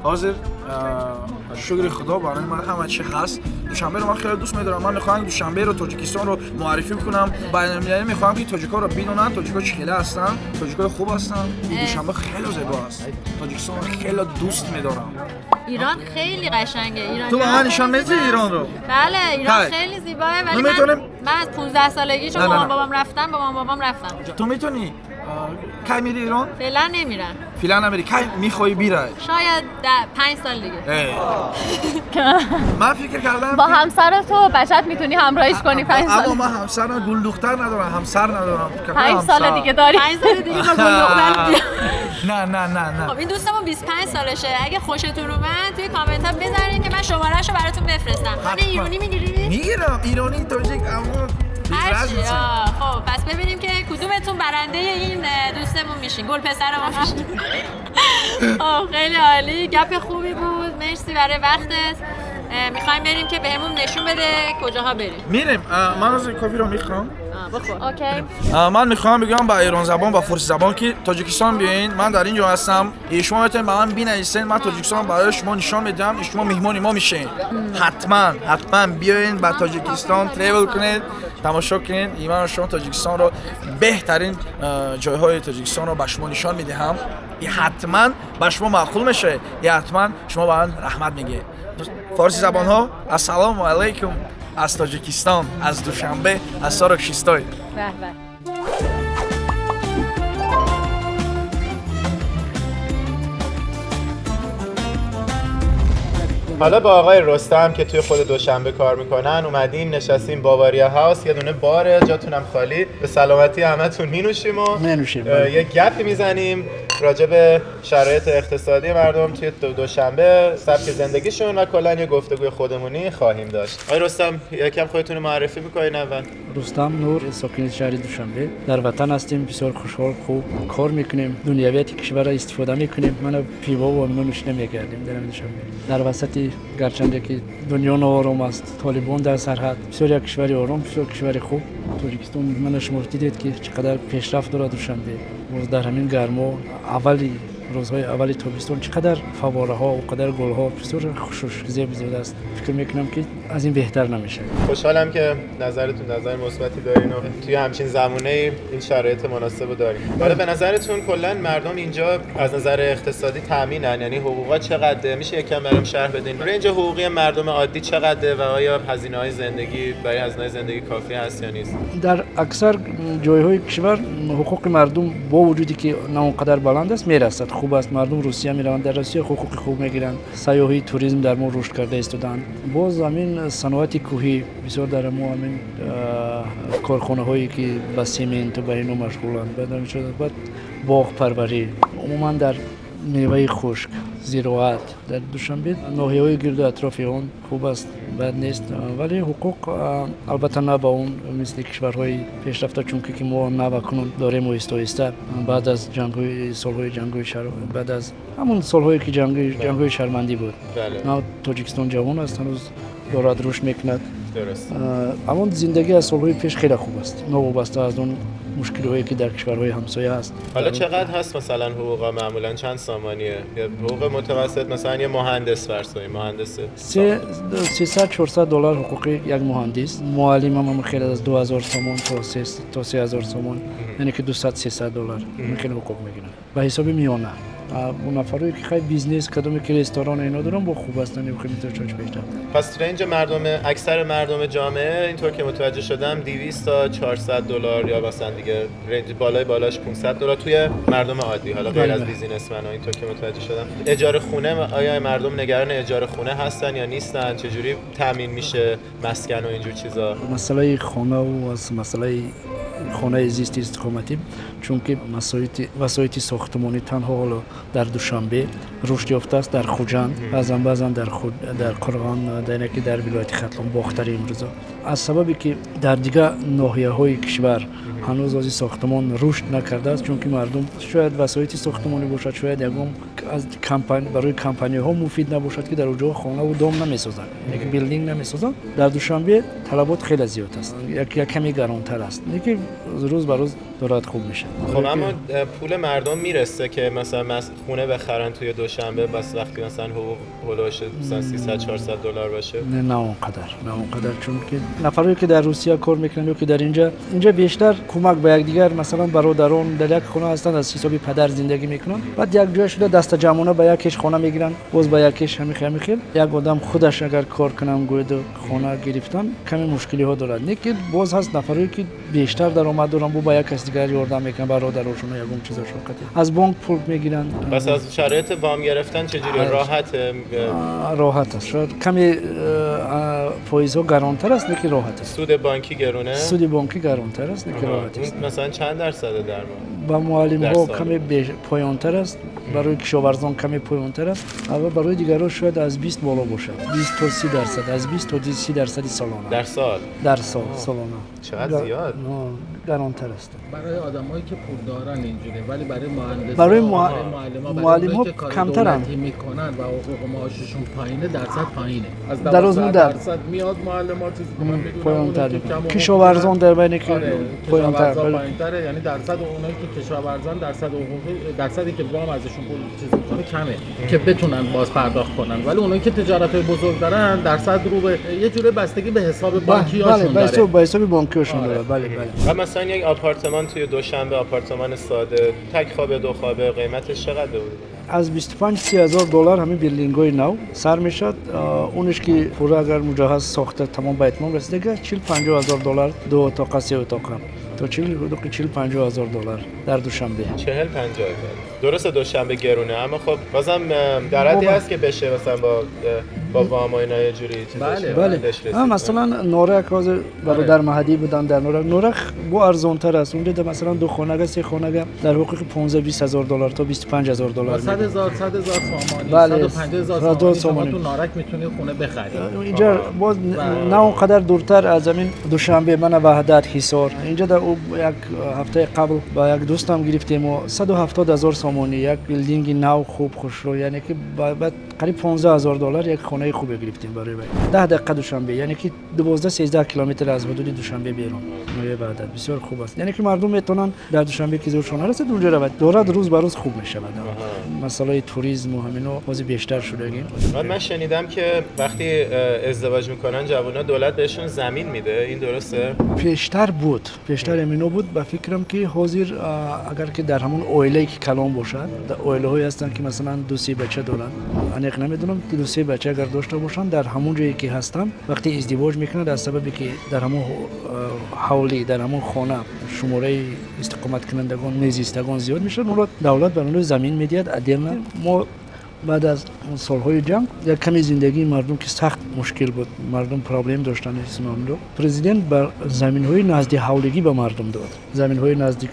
حاضر شکر خدا برای من همه چی هست. دوشنبه رو من خیلی دوست می‌دارم. من می‌خوام دوشنبه رو تاجیکستان رو معرفی کنم. بین‌المللی می‌خوام که تاجیک‌ها رو بدونن تاجیک‌ها چقدر هستن، تاجیک‌ها خوب هستن. دوشنبه خیلی زیبا است. تاجیکستان رو خیلی دوست می‌دارم. ایران خیلی قشنگه. ایران تو به من نشان میدی ایران رو؟ بله ایران خیلی. خیلی زیباه ولی می‌تونیم من از 15 سالگی چون مامان بابام رفتن تو می‌تونی کی میری ایران؟ فعلا نمیرم. فعلا نمیری. کی می‌خوای بیای؟ شاید 5 سال دیگه. من فکر کردم با همسر تو بچت میتونی همراهیش کنی 5 سال. اما من همسر گل دختر ندارم، همسر ندارم. 5 سال دیگه داری. 5 سال دیگه با گل دختر. نه. خب این دوستمون 25 سالشه. اگه خوشتون اومد توی کامنت ها بذارین که من شماره‌شو براتون بفرستم. من ایرانی میگیری؟ میگیرم ایرانی تاجیک اما هرچی. خب پس ببینیم که کدومتون برنده این دوستمون میشین. گل پسرمون میشین. خیلی عالی. گپ خوبی بود. مرسی برای وقتت. میخوایم بریم که بهمون نشون بده کجاها بریم. میریم. من از کافی رو میخوام. بخور. اوکی. من میخوام بگم با ایران زبان با فارسی زبان که تاجیکستان بیاین. من در اینجا هستم. شما میتونید با من بنویسین. من تاجیکستان برای شما نشون میدم. شما مهمون ما میشین. حتما بیاین با تاجیکستان تریول کنید. تماشا کنید. ایمان شما تاجیکستان رو بهترین جایهای تاجیکستان رو به شما نشان میدهم. حتما به شما معقول میشه. حتما شما به من رحمت میگه. فارسی زبان ها السلام علیکم از تاجیکستان، از دوشنبه، از سارک شیستای. به به. حالا با آقای رستم که توی خود دوشنبه کار میکنن اومدیم نشستیم باواریا هاوس، یه دونه باره، جاتونم خالی. به سلامتی همتون مینوشیم و یه گپی میزنیم راجع به شرایط اقتصادی مردم توی دوشنبه، سبک زندگیشون و کلا یه گفتگوی خودمونی خواهیم داشت. آقای رستم یکم خودتون رو معرفی میکنین اول؟ رستم نور، ساکن شهر دوشنبه. در وطن هستیم، بسیار خوشحال، خوب کار میکنیم، دنیویت کشور را استفاده میکنیم. من پیوا و نونش نمیگردیم در دوشنبه. در وسط گرچند که دنیا ناآرام است، طالبان در سرحد، بسیار یک کشور آرام، بسیار کشور خوب. تاجیکستان من شما دیدید که چقدر پیشرفت داره دوشنبه. باز در همین گرما روزهای اولی تابستان چقدر فواره ها و قدر گل ها بسیار خوشگذر زیاد است. فکر میکنم که از این بهتر نمیشه. خوشحالم که نظرتون نظر مثبتی دارین و توی همچین زمانه این شرایط مناسب دارین. حالا به نظرتون کلا مردم اینجا از نظر اقتصادی تامینن؟ یعنی حقوقا چقدره؟ میشه یکم برام شرح بدین؟ رنج حقوقی مردم عادی چقدره و آیا هزینه‌های زندگی برای هزینه‌های زندگی کافی هست یا نیست؟ در اکثر جایهای کشور حقوق مردم با وجودی که نه اونقدر بلند است میرسد. خوب است. مردم روسیه میروند، در روسیه حقوق خوب میگیرند. سیاحی توریسم در ما رشد کرده استودن. باز همین صنعت کوهی بسیار در ما همین کارخانه هایی که با سیمنت و به اینو مشغولند. بعد باغ پروری، عموما در میوه خشک، زراعت در دوشنبه ناحیه‌های گرد و اطراف آن خوب است، بد نیست. ولی حقوق البته نه با اون مثل کشورهای پیشرفته، چون که ما نه کنون داریم و ایستا بعد از سالهای جنگ‌های بعد از همون سالهایی که جنگ‌های شرمندی بود. نه تاجیکستان جوان است، هنوز دارد رشد میکند. درست. اما زندگی از سالهای پیش خیلی خوب است، نوابسته از اون مشکل‌هایی که در کشورهای همسایه هست. حالا چقدر هست مثلا حقوقا؟ معمولا چند سامانیه؟ یا حقوق متوسط مثلا یه مهندس فرض کنیم، مهندس 300-400 دلار حقوق یک مهندس. معلم هم خیلی از 2000 تومان تا 3000 تومان، یعنی که 200-300 دلار خیلی حقوق میگیرن به حساب میانه. اون نفری که خیلی بیزنس کدومی که رستوران اینا دارن با خوب هستن، خیلی میتونه بیشتر. پس رنج اکثر مردم جامعه اینطور که متوجه شدم 200 تا 400 دلار یا مثلا دیگه رنج بالاش 500 دلار توی مردم عادی، حالا غیر از بیزینسمن‌ها. اینطور که متوجه شدم اجاره خونه، آیا مردم نگران اجاره خونه هستن یا نیستن؟ چجوری تامین میشه مسکن و اینجور چیزا؟ مسئله خونه و از مسئله خانه زیست استقامتی، چون که وسایل ساختمانی تنها حالا در دوشنبه رشد یافته است. در خوجند بعضن در قرغان، در ولایت ختلان باختری امروز، از سببی که در دیگر ناحیه‌های کشور هنوز از ساختمان رشد نکرده است، چون که مردم شاید وسایل ساختمانی باشد، شاید یکم از کمپانی برای کمپانی ها مفید نباشد که در اونجا خانه و دام نمیسازند، یعنی بیلدینگ نمیسازند. در دوشنبه طلبات خیلی زیاد است، یک کمی گرانتر است، یعنی روز به روز دارد خوب میشه. خب اما پول مردم میرسه که مثلا خونه بخرن توی دوشنبه بس وقتی مثلا حقوق هولوش مثلا 300 400 دلار باشه؟ نه اونقدر، چون که نفرایی که در روسیه کار میکنن یا که در اینجا بیشتر کمک به یکدیگر، مثلا برادران در یک خونه هستند از حساب پدر زندگی میکنن، بعد یک جای شده دست جمعانه به یکیش خونه میگیرن، باز به یکیش همیخیل یک آدم خودش اگر کار کنم گوید خونه گرفتن کمی مشکلی ها دارد. لیکن باز هست نفرایی که بیشتر درآمد دارن با یک کس دیگر یاردم میکنن، برادرشون یکم چیزا شوکتی از بانک پول میگیرن. بس از شرایط وام گرفتن چجوری؟ راحت است. شاید کمی فایزها گرانتر است، لیکن راحت است. سود بانکی گرونه؟ سود بانکی گرانتر است، لیکن راحت است. مثلا چند درصد درآمد؟ با معلم ها کمی پایانتر است، برای کشاورزان کمی پایانتر است، اما برای دیگران شاید از 20 بالا باشد، 20 تا 30 درصد، از 20 تا 30 درصد سالانه. در سال سالانه. چقدر زیاد؟ گرانتر است. برای آدمایی که پول دارن اینجوری، ولی برای مهندسان، برای معلم‌ها کمترن میکنن و حقوق معاششون پایینه، درصد پایینه. از 12 درصد میاد معلم‌ها چیزی که من پایین‌تر. کشاورزان در بین که پایین‌تره، یعنی درصد اونایی که کشاورزان درصدی که وام ازشون پول چیز میکنه کمه که بتونن باز پرداخت کنن، ولی اونایی که تجارت‌های بزرگ دارن درصد رو به یه جوری بستگی به حساب بانکی‌هاشون داره. به حساب بانکی‌هاشون داره. بله. و مثلا یک آپارتمان توی دوشنبه، آپارتمان ساده، تک خوابه، دو خوابه، قیمتش چقدر بود؟ از 25-30 هزار دلار همین بیلدینگ‌های نو سر میشد. اونش که پورا اگر مجهز ساخته تمام به اتمام رسیده 40-50 هزار دلار دو اتاق سه اتاق تا 40-50 هزار دلار در دوشنبه. 40-50 هزار. درست دوشنبه گرونه، اما خب بازم درآمدی هست که بشه مثلا با وام و اینا یه جوری چیزاش. بله. مثلا نورک از برادر مهدی بودن در نورک با ارزان‌تر است. اونجا مثلا دو خانه سه خانه در حقوق 15-20 هزار دلار تا 25 هزار دلار. 100 هزار سامانی، 150 سامانی تو نارک میتونی خونه بخری. اینجا باز نه اونقدر دورتر از زمین دوشنبه من وحدت حصار. اینجا در یک هفته قبل با یک دوستم گرفتیم و 170 هزار سامانی یک بیلدینگ نو خوب خوشرو، یعنی که بعد قریب 15 هزار دلار یک خانه خوب گرفتیم برای 10 دقیقه دوشنبه، یعنی که 12-13 کیلومتر از حدود دوشنبه بیرون. نوی وحدت بسیار خوب است، یعنی که مردم میتونن در دوشنبه که زورشون رسید اونجا رود دارد روز به روز خوب میشه. مسئله توریسم و همینا بازی بیشتر شده. من شنیدم که وقتی ازدواج میکنن جوونا دولت بهشون زمین میده، این درسته؟ پیشتر امینو بود. با فکرم که حاضر اگر که در همون اویله که کلام باشد، در اویله هایی هستن که مثلا 2-3 بچه دارن، انیق نمیدونم که 2-3 بچه اگر داشته باشن در همون جایی که هستن وقتی ازدواج میکنن در سببی که در همون حولی در همون خانه شماره استقامت کنندگان نزیستگان زیاد میشن، اون دولت برای زمین میدید. عدالت ما بعد از سالهای جنگ یک کمی زندگی مردم که سخت مشکل بود، مردم پرابلم داشتن اسمانو، پرزیدنت بر زمین‌های نزدیک حولگی به مردم داد. زمین‌های نزدیک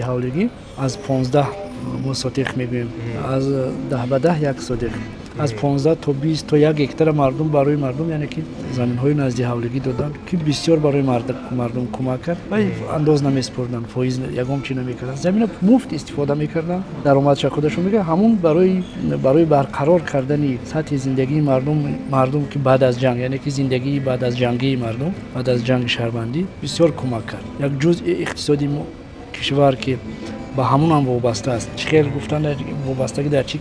حولگی از 15 ما سوتیخ میگیم، از 10 به 10 یک سوتیخ، از 15 تا 20 تا 1 هکتار مردم برای مردم، یعنی که زمین‌های نزدیک حولگی دادن که بسیار برای مردم کمک کرد و انداز نمیسپردن، فایز یگام چی نمیکردن، زمین مفت استفاده میکردن. درآمدش خودشون میگه همون برای برقرار کردن سطح زندگی مردم که بعد از جنگ، یعنی که زندگی بعد از جنگی مردم بعد از جنگ شهروندی بسیار کمک کرد. یک جزء اقتصادی کشور که با همون هم وابسته است. چخیل گفتن وابستگی در چی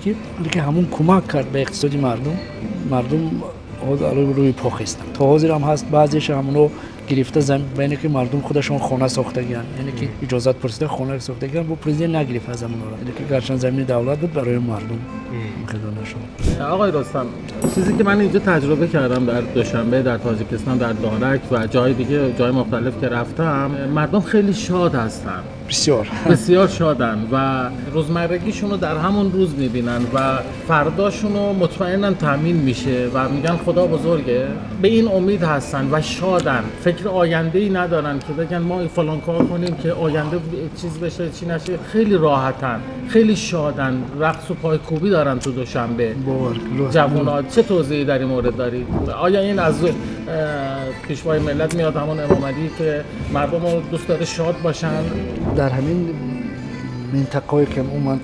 که همون کمک کرد به اقتصادی مردم روی پا خستن. تا حاضر هم هست بعضیش همونو گرفته زمین بینه که مردم خودشون خانه ساختگن، یعنی که اجازت پرسیده خانه ساختگن با پرزیدنت نگرفت از همون را، یعنی که گرچه زمین دولت بود برای مردم خدمت شد. آقای رستم، چیزی که من اینجا تجربه کردم در دوشنبه، در تاجیکستان، در دارک و جای دیگه، جای مختلف که رفتم، مردم خیلی شاد هستن، بسیار شادن و روزمرگیشون رو در همون روز میبینن و فرداشون رو مطمئنن تامین میشه و میگن خدا بزرگه. به این امید هستن و شادن. فکر آینده‌ای ندارن که بگن ما فلان کار کنیم که آینده چیز بشه چی نشه. خیلی راحتن، خیلی شادن، رقص و پایکوبی دارن تو دوشنبه. جوونا چه توضیحی در این مورد دارید؟ آیا این از پیشوای ملت میاد همون امام علی که مردم رو دوست داره شاد باشن؟ در همین منطقه‌ای که عموما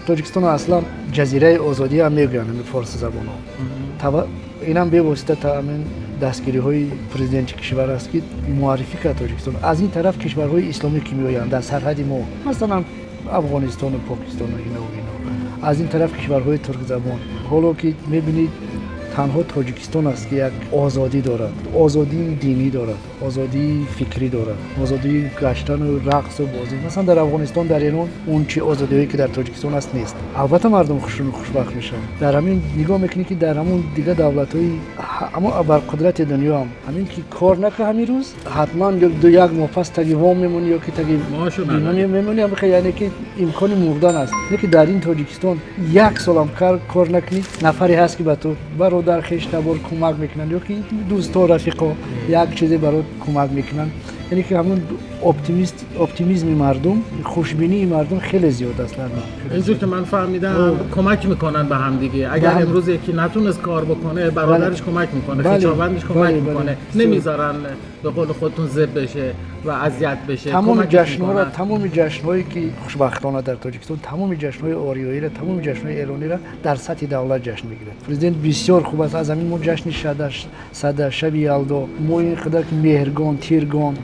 تاجیکستان اصلا جزیره آزادی هم میگن همین فارسی زبان‌ها. اینم به واسطه تامین دستگیری‌های پرزیدنت کشور است که معرفی کرد تاجیکستان. از این طرف کشورهای اسلامی که میآیند در سرحد ما، مثلا افغانستان و پاکستان و اینا. از این طرف کشورهای ترک زبان. حالا که می‌بینید تنها تاجیکستان است که یک آزادی دارد، آزادی دینی دارد، آزادی فکری دارد، آزادی گشتن و رقص و بازی. مثلا در افغانستان، در ایران اون چی آزادیایی که در تاجیکستان است نیست. البته مردم خوشبخت میشن. در همین نگاه میکنی که در همون دیگه دولت‌های اما بر قدرت دنیا هم همین که کار نکنه همین روز حتما یک ماه پس تگی وام میمونی یا که تگی میمونی هم یعنی که امکان مردن است. که در این تاجیکستان یک سال هم کار نکنی نفری هست که به تو در خیش تبار کمک میکنن یا که دوستا رفیقا یک چیزی برات کمک میکنن. یعنی که همون اپتیمیسم مردم، خوشبینی مردم خیلی زیاد است در ما. اینجور که من فهمیدم کمک میکنن به هم دیگه. اگر امروز یکی نتونست کار بکنه برادرش کمک میکنه، خویشاوندش کمک میکنه. نمیذارن به قول خودتون زب بشه و اذیت بشه. تمام جشن‌هایی که خوشبختانه در تاجیکستان، تمام جشن‌های آریایی را، تمام جشن‌های ایرانی را در سطح دولت جشن میگیرند. پرزیدنت بسیار خوب است. از همین ما جشن صد شب یلدا، ما اینقدر که مهرگان، تیرگان،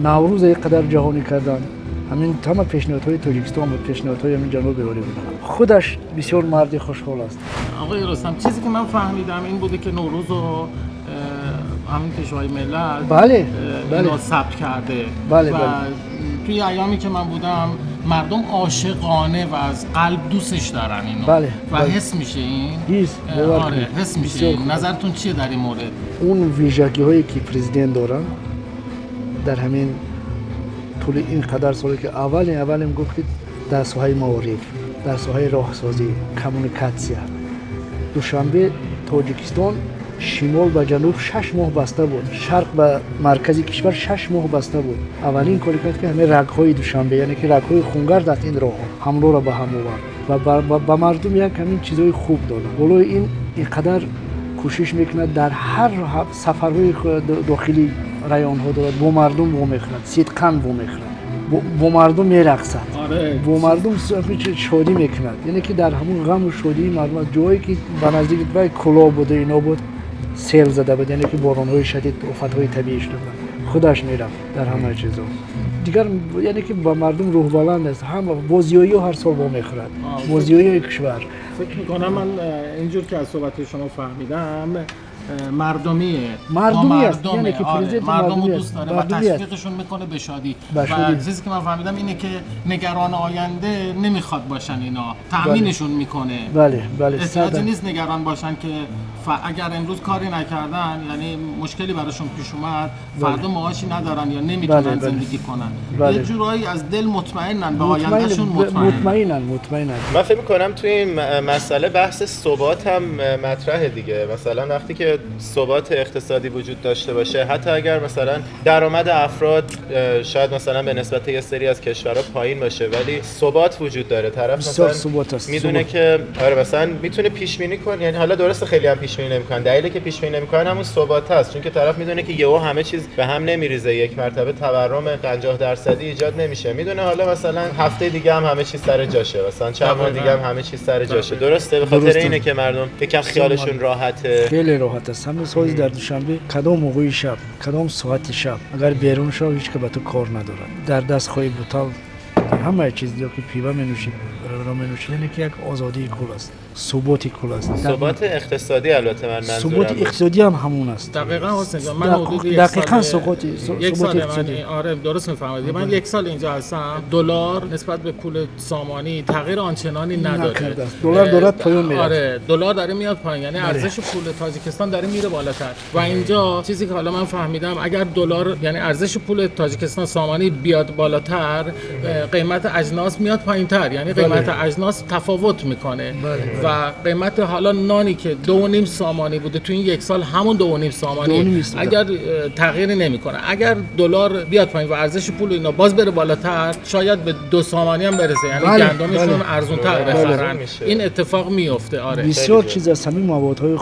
نوروز اینقدر جهانی کردن. همین تمام پیشنهادهای تاجیکستان و پیشنهادهای همین جنوب ایرانی بودن. خودش بسیار مرد خوشحال است. آقای رستم، چیزی که من فهمیدم این بوده که نوروز رو همین پیشوای ملت بله ثبت کرده. بله. توی ایامی که من بودم مردم عاشقانه و از قلب دوستش دارن اینو. و حس میشه این. حس میشه این. نظرتون چیه در این مورد؟ اون ویژگی هایی که پرزیدنت دارن در همین طول این قدر سالی که اولم گفتید در ساحه معارف، در ساحه راهسازی، کمونیکاسیون. دوشنبه تاجیکستان شمال و جنوب 6 ماه بسته بود، شرق و مرکزی کشور 6 ماه بسته بود. اولین کاری کرد که همه رگ‌های دوشنبه، یعنی که رگ‌های خونگرد از این راه حمله را به هم آورد و با مردم یک همین چیزای خوب داد. ولی اینقدر کوشش میکنه در هر سفرهای داخلی رایون‌ها دارد، با مردم با میخورد، صدقاً با میخورد، با مردم میرقصد، با مردم شادی میکند. یعنی که در همون غم و شادی مردم، جایی که به نزدیک وای کلا بوده اینا بود، سیل زده بود، یعنی که باران‌های شدید، آفت‌های طبیعی شده بود، خودش میرفت در همه چیزا دیگر. یعنی که با مردم روح بلند است. هم بازیایی هر سال با میخورد، بازیایی کشور. فکر میکنم من اینجور که از صحبت شما فهمیدم مردمی است، یعنی که پرزیدنت مردم رو دوست داره و تشویقشون میکنه به شادی. و چیزی که من فهمیدم اینه که نگران آینده نمیخواد باشن، اینا تأمینشون میکنه. بله. احتیاجی نیست نگران باشن که اگر امروز کاری نکردن یعنی مشکلی براشون پیش اومد، فردا معاشی ندارن یا نمیتونن زندگی کنن. یه جورایی از دل مطمئنن به آیندهشون. مطمئنن. من فکر می‌کنم توی این مسئله بحث ثبات هم مطرحه دیگه. مثلا وقتی که ثبات اقتصادی وجود داشته باشه، حتی اگر مثلا درآمد افراد شاید مثلا به نسبت یه سری از کشورها پایین باشه، ولی ثبات وجود داره. طرف مثلا میدونه که مثلا میتونه پیش بینی کنه. یعنی حالا درسته خیلی هم پیش بینی نمی‌کنن، دلیلی که پیش بینی نمی‌کنن همون ثبات هست، چون که طرف میدونه که یهو همه چیز به هم نمیریزه، یک مرتبه تورم 50% ایجاد نمیشه. میدونه حالا مثلا هفته دیگه هم همه چیز سر جاشه، مثلا چند ماه دیگه هم همه چیز سر جاشه. درسته؟ به خاطر اینه که مردم یکم خیالشون راحته. خیلی راحت است. همین سازی در دوشنبه کدام موقع شب، کدام ساعت شب اگر بیرون شو هیچ که به تو کار نداره. در دست خواهی بوتال همه چیز دیگه که پیوا منوشی را منوشی، یعنی که یک آزادی کل است، ثباتی کل است. ثبات اقتصادی البته من منظورم. ثبات اقتصادی هم همون است. دقیقاً حسین جان، من حدود دقیقاً ثبات اقتصادی. آره درست میفهمید. من یک سال اینجا هستم، دلار نسبت به پول سامانی تغییر آنچنانی نداره. دلار دارد پایین میاد. آره دلار داره میاد پایین، یعنی ارزش پول تاجیکستان داره میره بالاتر. و اینجا چیزی که حالا من فهمیدم، اگر دلار یعنی ارزش پول تاجیکستان سامانی بیاد بالاتر، قیمت اجناس میاد پایینتر، یعنی قیمت اجناس تفاوت میکنه. و قیمت حالا نانی که 2.5 سامانی بوده تو این یک سال همون 2.5 سامانی اگر تغییری نمیکنه، اگر دلار بیاد پایین و ارزش پول اینا باز بره بالاتر شاید به 2 سامانی هم برسه، یعنی گندمشون ارزون‌تر بخرن. این اتفاق میفته. آره بسیار چیز از همین موادهای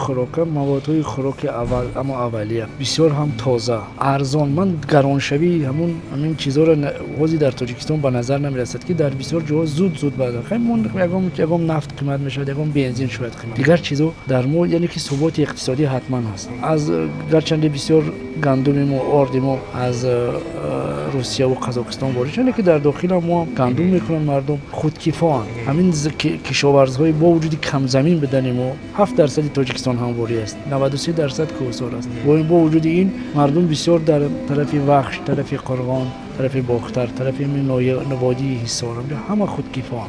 خوراک اول اما اولیه بسیار هم تازه ارزان. من گرانشوی همین چیزا رو وزی در تاجیکستان به نظر نمیرسد که در بسیار جاها زود بعد خیلی یکم نفت قیمت میشه، یکم بنزین شاید قیمت، دیگر چیزا در مو یعنی که ثبات اقتصادی حتما هست. از گرچند بسیار گندم و آردیم از روسیه و قزاقستان وارد شده که در داخل ما گندم میکنن مردم خودکفان. همین کشاورزهای با وجود کم زمین بدن ما 7% تاجیکستان همواری است، 93% کوهسار است. با وجود این مردم بسیار در طرف وخش، طرف قرغان، طرف باختر، طرف نوادی حصار همه خودکفان.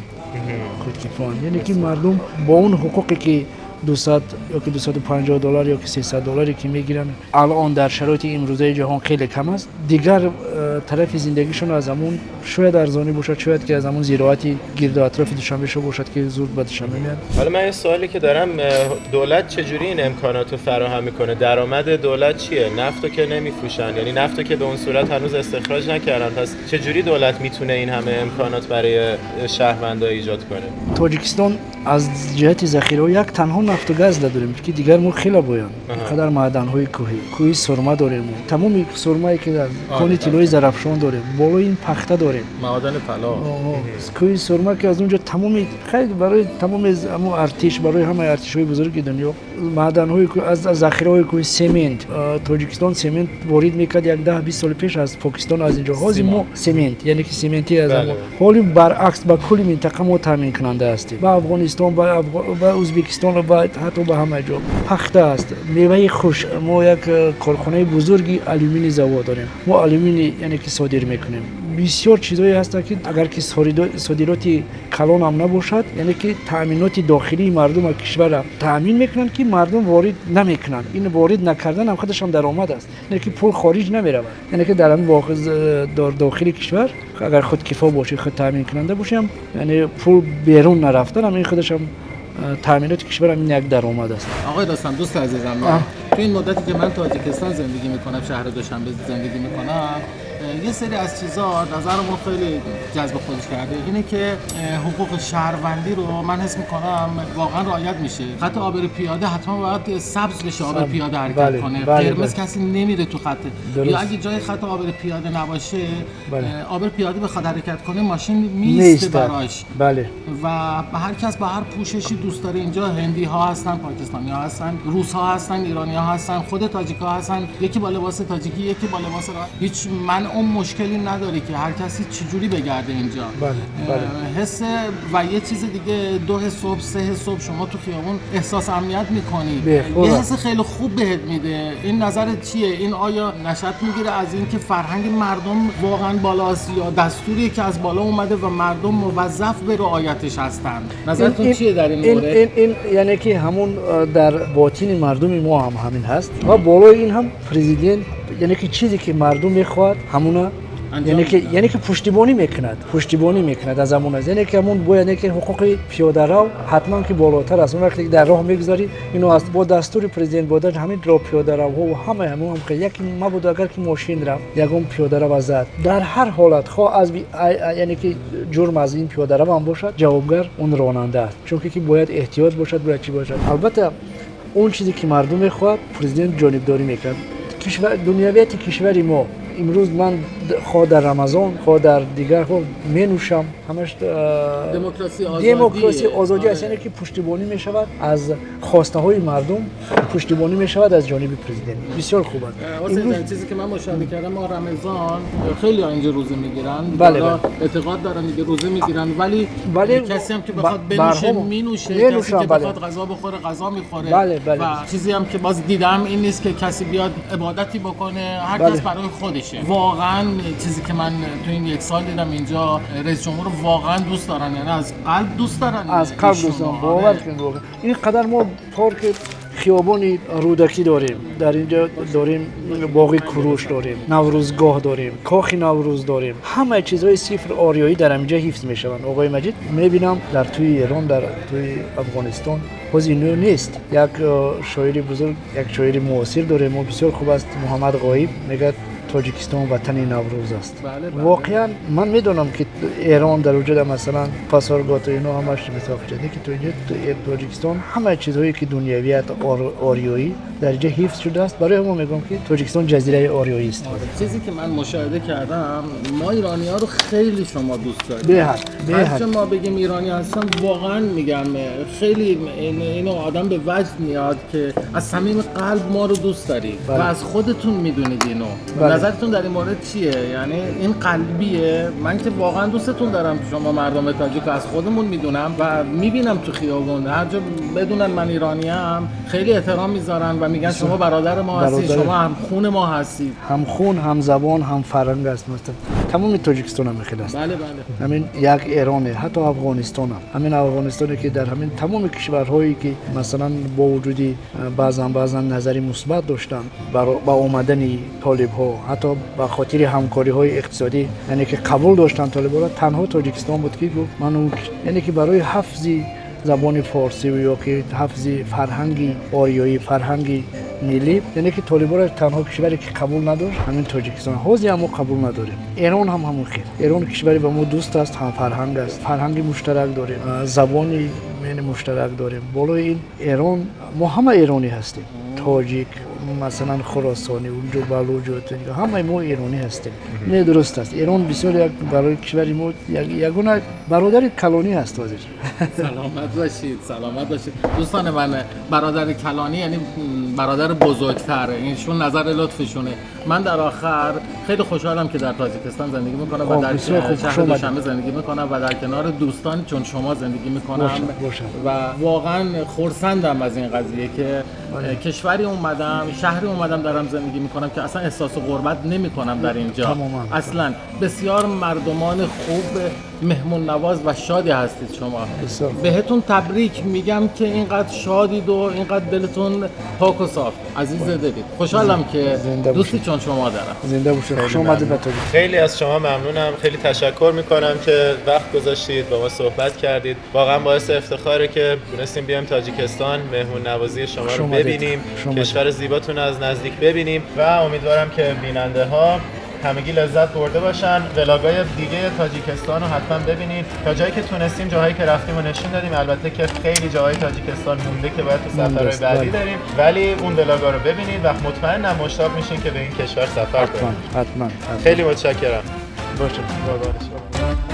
یعنی که مردم با اون حقوقی که 200 یا که $250 یا که $300 که میگیرن الان در شرایط امروزه جهان خیلی کم است. دیگر طرف زندگیشون از همون شاید ارزانی باشد، شاید که از همون زراعتی گرد و اطراف دوشنبه شو باشد که زود به دوشنبه میاد. حالا من یه سوالی که دارم، دولت چجوری این امکانات رو فراهم میکنه؟ درآمد دولت چیه؟ نفتو که نمیفروشن، یعنی نفتو که به اون صورت هنوز استخراج نکردن، پس چجوری دولت میتونه این همه امکانات برای شهروندان ایجاد کنه؟ تاجیکستان از جهت ذخیره یک تنها نفت و گاز نداریم که دیگر ما خیلی باید قدر معدن‌های کوهی سرما داریم، تمام سرمایی که در کان طلای زرافشان داریم، بالای این پخته داریم، معادن طلا، کوهی سرما که از اونجا تمام خیلی برای تمام همون ارتش، برای همه ارتش‌های بزرگ دنیا معدن‌های از ذخیره‌های کوهی سمنت، تاجیکستان سمنت وارد میکرد 10-20 سال پیش از پاکستان، از اینجا هازی ما سمنت یعنی که سمنتی از ما، ولی برعکس با کل منطقه ما تامین کننده هستیم، با افغانستان با ازبکستان و حتی به همه جا پخته است. میوه خوش ما یک کارخانه بزرگی آلومینی زواد داریم، ما آلومینی یعنی که صادر میکنیم. بسیار چیزایی هست که اگر که صادراتی کلان هم نباشد، یعنی که تامینات داخلی مردم کشور تامین میکنن که مردم وارد نمیکنن. این وارد نکردن هم خودش هم درآمد است، یعنی که پول خارج نمیره، یعنی که در اون واقع در داخل کشور اگر خودکفا باشه، خود تامین کننده باشه، یعنی پول بیرون نرفتن هم این خودش هم تامینات کشور هم یک درآمد است. آقای داستان دوست عزیزم، تو این مدتی که من تاجیکستان زندگی میکنم، شهر دوشنبه زندگی میکنم، یه سری از چیزا نظر ما خیلی جذب خودش کرده. اینه که حقوق شهروندی رو من حس میکنم واقعا رعایت میشه. خط عابر پیاده حتما باید سبز بشه، عابر پیاده حرکت کنه، قرمز کسی نمیره تو خط، یا اگه جای خط عابر پیاده نباشه عابر پیاده بخواد حرکت کنه ماشین میسته براش. و هر کس با هر پوششی دوست داره. اینجا هندی ها هستن، پاکستانی ها هستن، روس ها هستن، ایرانی ها هستن، خود تاجیک ها هستن، یکی با لباس تاجیکی یکی با لباس هیچ من اون مشکلی نداره که هر کسی چجوری بگرده اینجا. حس و یه چیز دیگه 2 صبح 3 صبح شما تو خیابون احساس امنیت میکنی، یه حس خیلی خوب بهت میده. این نظرت چیه؟ این آیا نشأت میگیره از این که فرهنگ مردم واقعا بالاست یا دستوری که از بالا اومده و مردم موظف به رعایتش هستن؟ نظرتون چیه در این مورد؟ این یعنی که همون در باطن مردم ما هم همین هست و بالای این هم پرزیدنت یعنی که چیزی که مردم میخواد همونه، یعنی که پشتیبانی میکند از همون است. یعنی که همون باید که حقوق پیاده رو حتما که بالاتر است. اون وقتی که در راه میگذاری اینو از با دستور پرزیدنت بود همین راه پیاده رو و همون که یکی ما بود اگر که ماشین رفت یکم پیاده رو وزد در هر حالت خواه از یعنی که جرم از این پیاده رو هم باشد جوابگر اون راننده است، چون که باید احتیاط باشد، باید چی باشد. البته اون چیزی که مردم میخواد پرزیدنت جانبداری میکنه. کشور دنیویت کشوری ما امروز من خواه در رمضان خواه در دیگر خواه می نوشم همش دموکراسی آزادی است. یعنی که پشتیبانی می شود از خواسته های مردم، پشتیبانی می شود از جانب پرزیدنت. بسیار خوب است. امروز چیزی که من مشاهده کردم ما رمضان خیلی اینجا روزه میگیرن، اعتقاد دارن دیگه روزه میگیرن، ولی کسی هم که بخواد بنوشه مینوشه، کسی که بخواد غذا بخوره غذا میخوره. و چیزی هم که باز دیدم این نیست که کسی بیاد عبادتی بکنه، هر کس برای خودشه. واقعا چیزی که من تو این 1 سال دیدم اینجا رئیس جمهور رو واقعا دوست دارن، یعنی از قلب دوست دارن، از قلب دوست دارن. باور کن واقعا این قدر ما پارک خیابانی رودکی داریم، در اینجا داریم باغ کوروش داریم، نوروزگاه داریم، کاخ نوروز داریم. همه چیزهای صفر آریایی در اینجا حفظ میشوند. آقای مجید میبینم در توی ایران، در توی افغانستان باز اینو نیست. یک شاعر بزرگ، یک شاعر معاصر داریم و بسیار خوب است، محمد غایب، میگه تاجیکستان وطن نوروز است. بله. واقعا من میدونم که ایران در وجود مثلا پاسارگات و اینا همش مثال شده که تو اینجا تاجیکستان همه چیزهایی که دنیویت آریایی در اینجا حفظ شده است. برای ما میگم که تاجیکستان جزیره آریایی است. چیزی که من مشاهده کردم، ما ایرانی‌ها رو خیلی شما دوست دارید. به حد ما بگیم ایرانی هستم، واقعا میگم خیلی اینو آدم به وجد میاد که از صمیم قلب ما رو دوست دارید و از خودتون میدونید اینو. نظرتون در این مورد چیه؟ یعنی این قلبیه؟ من که واقعا دوستتون دارم، شما مردم تاجیک از خودمون میدونم و میبینم تو خیابون هر جا بدونن من ایرانیم خیلی احترام میذارن و میگن شما برادر ما هستید، شما هم خون ما هستید. هم خون، هم زبان، هم فرهنگ است. تمام تاجیکستان هم خیلی است. بله. همین یک ایرانه، حتی افغانستان هم. همین افغانستانی که در همین تمام کشورهایی که مثلا با وجودی بعضا نظری مثبت داشتن با اومدن طالب‌ها، حتی با خاطر همکاری‌های اقتصادی، یعنی که قبول داشتن طالب‌ها، تنها تاجیکستان بود که گفت من یعنی که برای حفظ زبان فارسی و یا که حفظ فرهنگی آریایی، فرهنگی ملی، یعنی که طالبان را تنها کشوری که قبول نداشت همین تاجیکستان. حوزه هم قبول نداریم. ایران هم همون خیر. ایران کشوری با ما دوست است، هم فرهنگ است، فرهنگی مشترک داریم، زبانی مشترک داریم. بالای این ایران ما همه ایرانی هستیم. تاجیک، مثلا خراسانی، اونجا بلوچ و همه ما ایرانی هستیم. نه درست است. ایران بسیار یک برای کشوری ما یگانه برادر کلانی است. وزیر سلامت باشید دوستان من. برادر کلانی یعنی برادر بزرگتر، اینشون نظر لطفشونه. من در آخر خیلی خوشحالم که در تاجیکستان زندگی میکنم و در شهر دوشنبه زندگی میکنم و در کنار دوستان چون شما زندگی میکنم و واقعا خرسندم از این قضیه که کشوری اومدم، شهری اومدم دارم زندگی میکنم که اصلا احساس غربت نمیکنم در اینجا. اصلا بسیار مردمان خوب، مهمون نواز و شادی هستید شما. بهتون تبریک میگم که اینقدر شادید و اینقدر دلتون پاک و صاف. عزیز دلید. خوشحالم که دوستی چون شما دارم. زنده باشید. خوش اومدید به تاجیک. خیلی از شما ممنونم. خیلی تشکر میکنم که وقت گذاشتید با ما صحبت کردید. واقعا باعث افتخاره که تونستیم بیایم تاجیکستان، مهمون نوازی شما رو ببینیم، کشور زیباتون از نزدیک ببینیم و امیدوارم که بیننده ها همگی لذت برده باشن. ولاگای دیگه تاجیکستان رو حتما ببینید. تا جایی که تونستیم، جاهایی که رفتیم و نشون دادیم. البته که خیلی جاهای تاجیکستان مونده که باید تو سفرهای بعدی بریم، ولی اون ولاگا رو ببینید و مطمئنم مشتاق میشین که به این کشور سفر کنید. حتما. خیلی متشکرم. باشه.